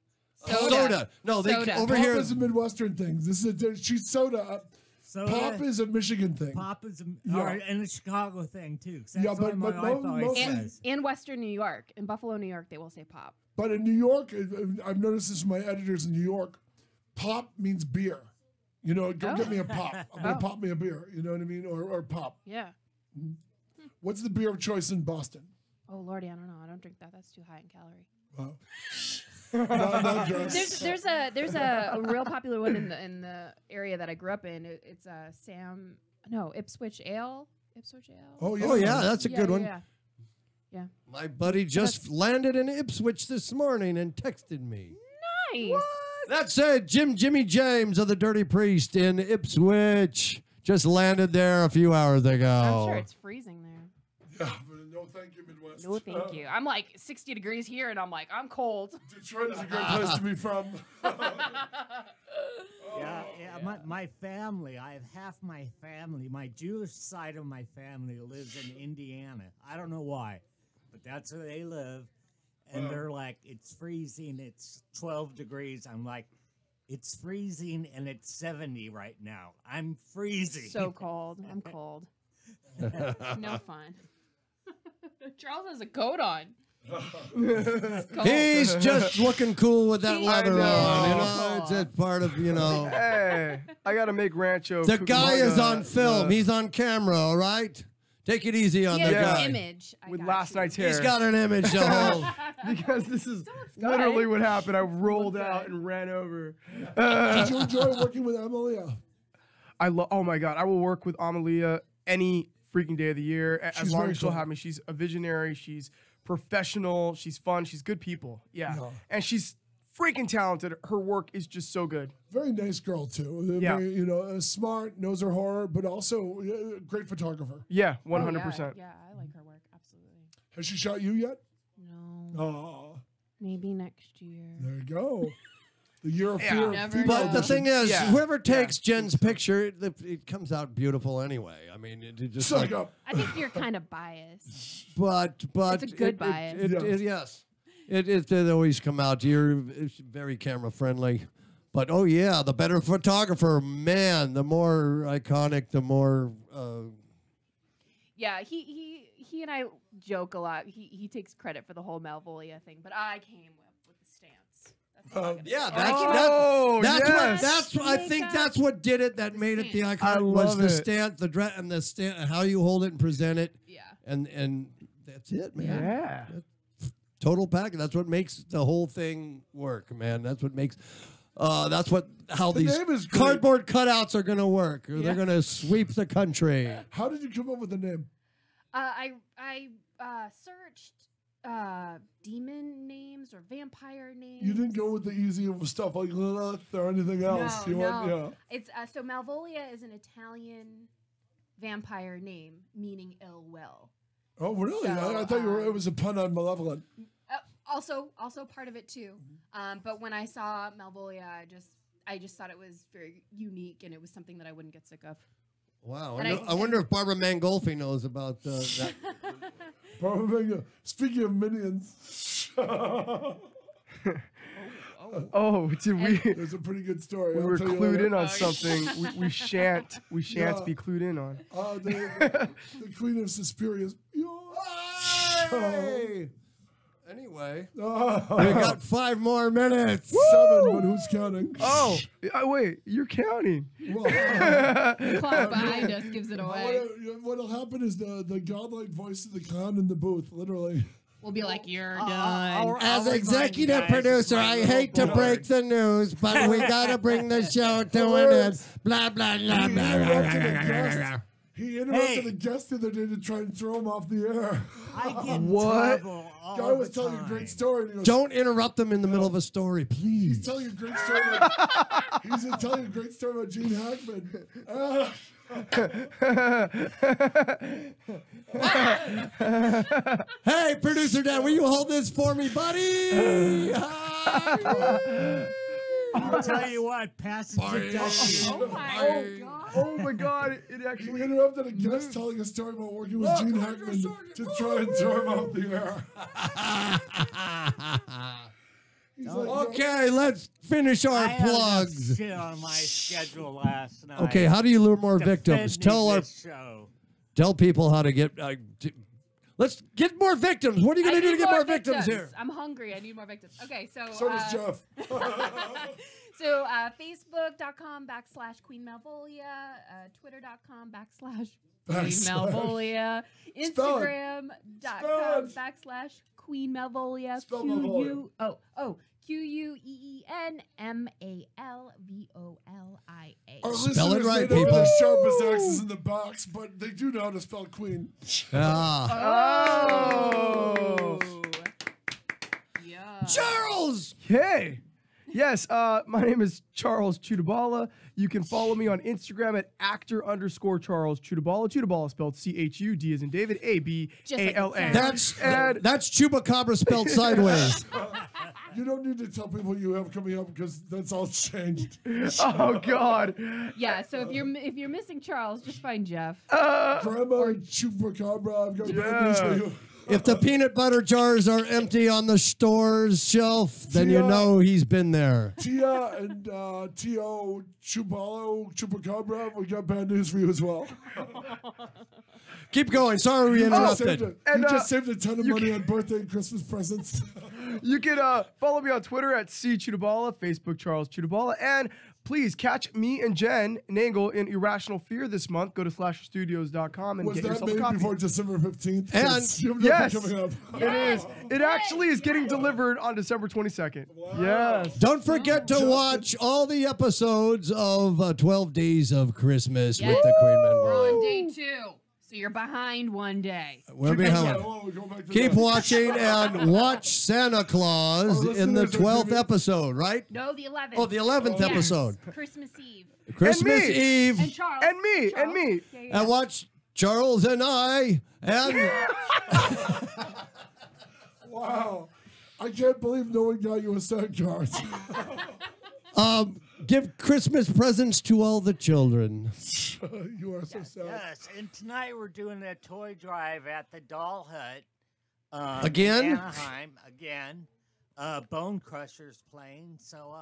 Soda. No, they Soda. over Pop here. is a Midwestern thing. This is a she's soda. Soda? Pop is a Michigan thing. Pop is Yeah. and a Chicago thing too. 'cause that's Yeah, what my but wife always mostly- says. In Western New York, in Buffalo, New York, they will say pop. But in New York, I've noticed this from my editors in New York. Pop means beer. Go get me a pop. I'm gonna pop me a beer. You know what I mean? Or pop. Yeah. What's the beer of choice in Boston? Oh Lordy, I don't know. I don't drink that. That's too high in calorie. Wow. not dress. There's a real popular one in the area that I grew up in. It's a Ipswich Ale. Ipswich Ale. Oh yeah. Oh, yeah, that's a good one. Yeah. My buddy just landed in Ipswich this morning and texted me. Nice. That said, Jimmy James of the Dirty Priest in Ipswich just landed there a few hours ago. I'm sure it's freezing there. Yeah, but no thank you, Midwest. No, thank you. I'm like 60 degrees here, and I'm like, I'm cold. Detroit is a great place to be from. My family, I have half my family, my Jewish side of my family lives in Indiana. I don't know why, but that's where they live. And they're like, it's freezing, it's 12 degrees. I'm like, it's freezing and it's 70 right now. I'm freezing. So cold. I'm cold. No fun. Charles has a coat on. He's just looking cool with that leather know. on. You know, it's just part of, you know. Hey, I gotta make Rancho. The guy is Cucamonga, on film. He's on camera, all right? Take it easy on He the has guy. an image. I with got last you. night's hair. He's got an image to hold. Because this is good. literally what happened. I rolled good. out and ran over. Did you enjoy working with Emilia? Oh my God, I will work with Amalia any freaking day of the year as She's long very as she'll cool. have me. She's a visionary. She's professional. She's fun. She's good people. Yeah, Yeah. and she's freaking talented. Her work is just so good. Very nice girl too. Yeah. Very, you know, smart, knows her horror, but also great photographer. Yeah, Oh, 100%. Yeah, I like her work. Absolutely. Has she shot you yet? No. Oh, Maybe next year. there you go. The year of Yeah. fear. Never female But the edition. thing is, Yeah. whoever takes Jen's picture, it comes out beautiful anyway. I mean, it just Suck like, up. I think you're kind of biased. but It's a good bias. Yeah. Yes, it always come out. It's very camera friendly. But oh yeah, the better photographer, man, the more iconic, the more. Yeah, he and I joke a lot. He takes credit for the whole Malvolia thing, but I came up with the stance. That's all I'm gonna Yeah, say. that's I Yes. think that's what did it. That made it the stance. iconic I was love the it. stance, the dress, and the stand, how you hold it and present it, Yeah. and that's it, man. Yeah. Total package. That's what makes the whole thing work, man. That's what makes. How The these name is great. cardboard cutouts are gonna work. Or Yeah. they're gonna sweep the country. How did you come up with the name? I searched demon names or vampire names. You didn't go with the easy stuff like Lilith or anything else. No, You no. went, yeah. It's so Malvolia is an Italian vampire name meaning ill will. Oh, really? So, I thought it was a pun on malevolent. Also part of it too. But when I saw Malvolia, I just thought it was very unique and it was something that I wouldn't get sick of. Wow. And I wonder if Barbara Mangolfi knows about that. Speaking of minions, Oh, did we? there's a pretty good story. We I'll were tell you clued later. in on something. We shan't Yeah. be clued in on. The Queen of Suspiria's. Hey! Anyway, we Oh, got 5 more minutes. 7, but who's counting? Oh, wait, you're counting. Well, The clock behind us gives it away. what'll happen is the godlike voice of the clown in the booth, literally. We'll be like, you're done. I'll As remind you executive guys, producer, my I little hate to boy. break the news, but we gotta bring the show to an end. Blah blah blah blah. He interrupted Hey. a guest the other day to try and throw him off the air. I get in What? trouble all Guy was the telling a time. great story. And he goes, Don't interrupt them in the middle of a story, He's please. telling a great story. About, he's telling a great story about Gene Hackman. Hey, producer Dan, will you hold this for me, buddy? I'll tell you what, pass it to Dusty. Oh my god. Oh my God! It We actually. interrupted a guest telling a story about working with Gene Hackman to try and throw him off the air. He's like, Okay, let's finish our I had enough plugs. shit on my schedule last night. Okay, how do you lure more victims? Defending this show. Tell people how to get. Let's get more victims. What are you I gonna do to need get more victims here? I'm hungry. I need more victims. Okay, so So does Jeff. So Facebook.com/Queen Malvolia, Twitter.com/Queen Malvolia, Spell it. Instagram.com/Queen Malvolia, Spell Malvolia. QUEENMALVOLIA. Our Spell it listeners right, may not have people. the sharpest axes in the box, but they do know how to spell queen. Ah. Oh. Yeah. Charles! Hey. Yes, my name is Charles Chudabala. You can follow me on Instagram at actor_Charles Chudabala. Chudabala spelled CHUD as in David, ABALA. That's Chupacabra spelled sideways. You don't need to tell people you have coming up because that's all changed. Oh God. Yeah, so if you're missing Charles, just find Jeff. Grandma Chupacabra, I've got bad news for you. If the peanut butter jars are empty on the store's shelf, then you Tia. know he's been there. Tia and Tio Chupacabra, we got bad news for you as well. Keep going. Sorry we You interrupted. just saved a ton of money on birthday and Christmas presents. You can follow me on Twitter at @CChudabala, Facebook Charles Chudabala, and please catch me and Jen Nangle in Irrational Fear this month. Go to slasherstudios.com and Was get that yourself a made copy. before December 15th? And- You have Yes, nothing coming up. it is. It actually is getting delivered on December 22nd. Yes. Don't forget to watch all the episodes of 12 Days of Christmas with the Queen We're on Manboy. day 2, so you're behind one day. We're behind. Keep watching and watch Santa Claus Oh, in the listeners, 12th are episode, right? No, the 11th. Oh, the 11th Yes. episode. Christmas Eve. Christmas me. Eve. And Charles. And me. Charles. And me. Yeah, yeah. And watch Charles and I and Wow. I can't believe no one got you a set card. give Christmas presents to all the children. You are so sad. Yes, and tonight we're doing a toy drive at the Doll Hut. Again? In Anaheim, again. Bone Crusher's playing, so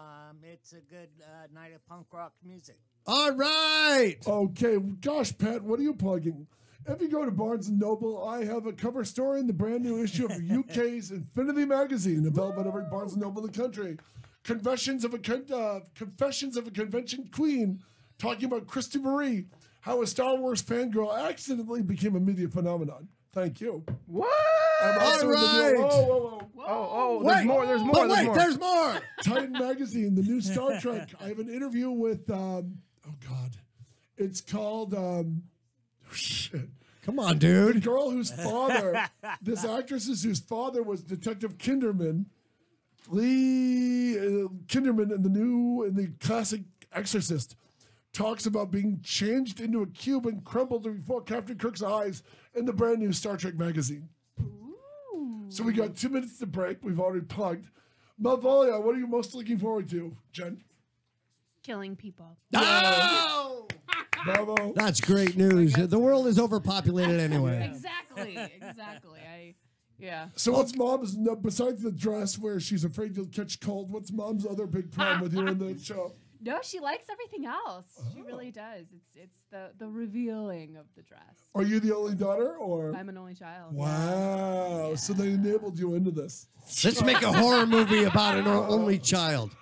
it's a good night of punk rock music. All right. Okay, gosh, Pat, what are you plugging? If you go to Barnes & Noble, I have a cover story in the brand new issue of UK's Infinity magazine, available at every Barnes & Noble in the country. Confessions of a Convention Queen, talking about Christy Marie, how a Star Wars fangirl accidentally became a media phenomenon. Thank you. What? I'm also All in the new- right. whoa. Oh, Wait, there's more. There's more. But There's wait, more. there's more. Titan magazine, the new Star Trek. I have an interview with oh God, it's called shit. Come on, The dude. girl whose father, this actress whose father was Detective Kinderman, Lee Kinderman in the classic Exorcist, talks about being changed into a cube and crumbled before Captain Kirk's eyes in the brand new Star Trek magazine. So we got 2 minutes to break. We've already plugged. Malvolia, what are you most looking forward to, Jen? Killing people. Oh! Bravo. That's great news. The world is overpopulated anyway. Exactly. Yeah. So what's mom's, besides the dress where she's afraid you'll catch cold, what's mom's other big problem with you in the show? No, she likes everything else. She really does. It's the revealing of the dress. Are you the only daughter, or? I'm an only child. Wow. So they enabled you into this. Let's make a horror movie about an only child.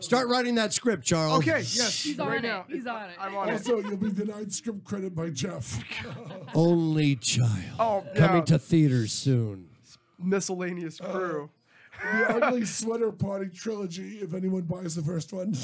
Start writing that script, Charles. Okay, yes. He's right on now. it. He's on it. I'm on it. Also, you'll be denied script credit by Jeff. Only child. Oh, yeah. Coming to theaters soon. Miscellaneous crew. The Ugly Sweater Party trilogy, if anyone buys the first one.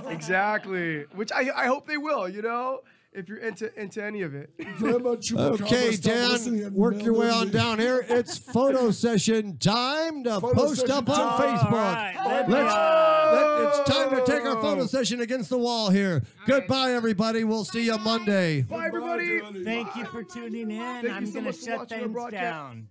Exactly. Which I hope they will, you know, if you're into any of it. Grandma Chupacabra, Okay, stop listening Dan, and work mail your way them on me. down here. It's photo session time to Photo post session up on time. Facebook. All right, It's time to take our photo session against the wall here. Goodbye, everybody. We'll see you Monday. Bye, everybody. Goodbye, Thank you for tuning in. you I'm so going much to for shut watching our things broadcast. down.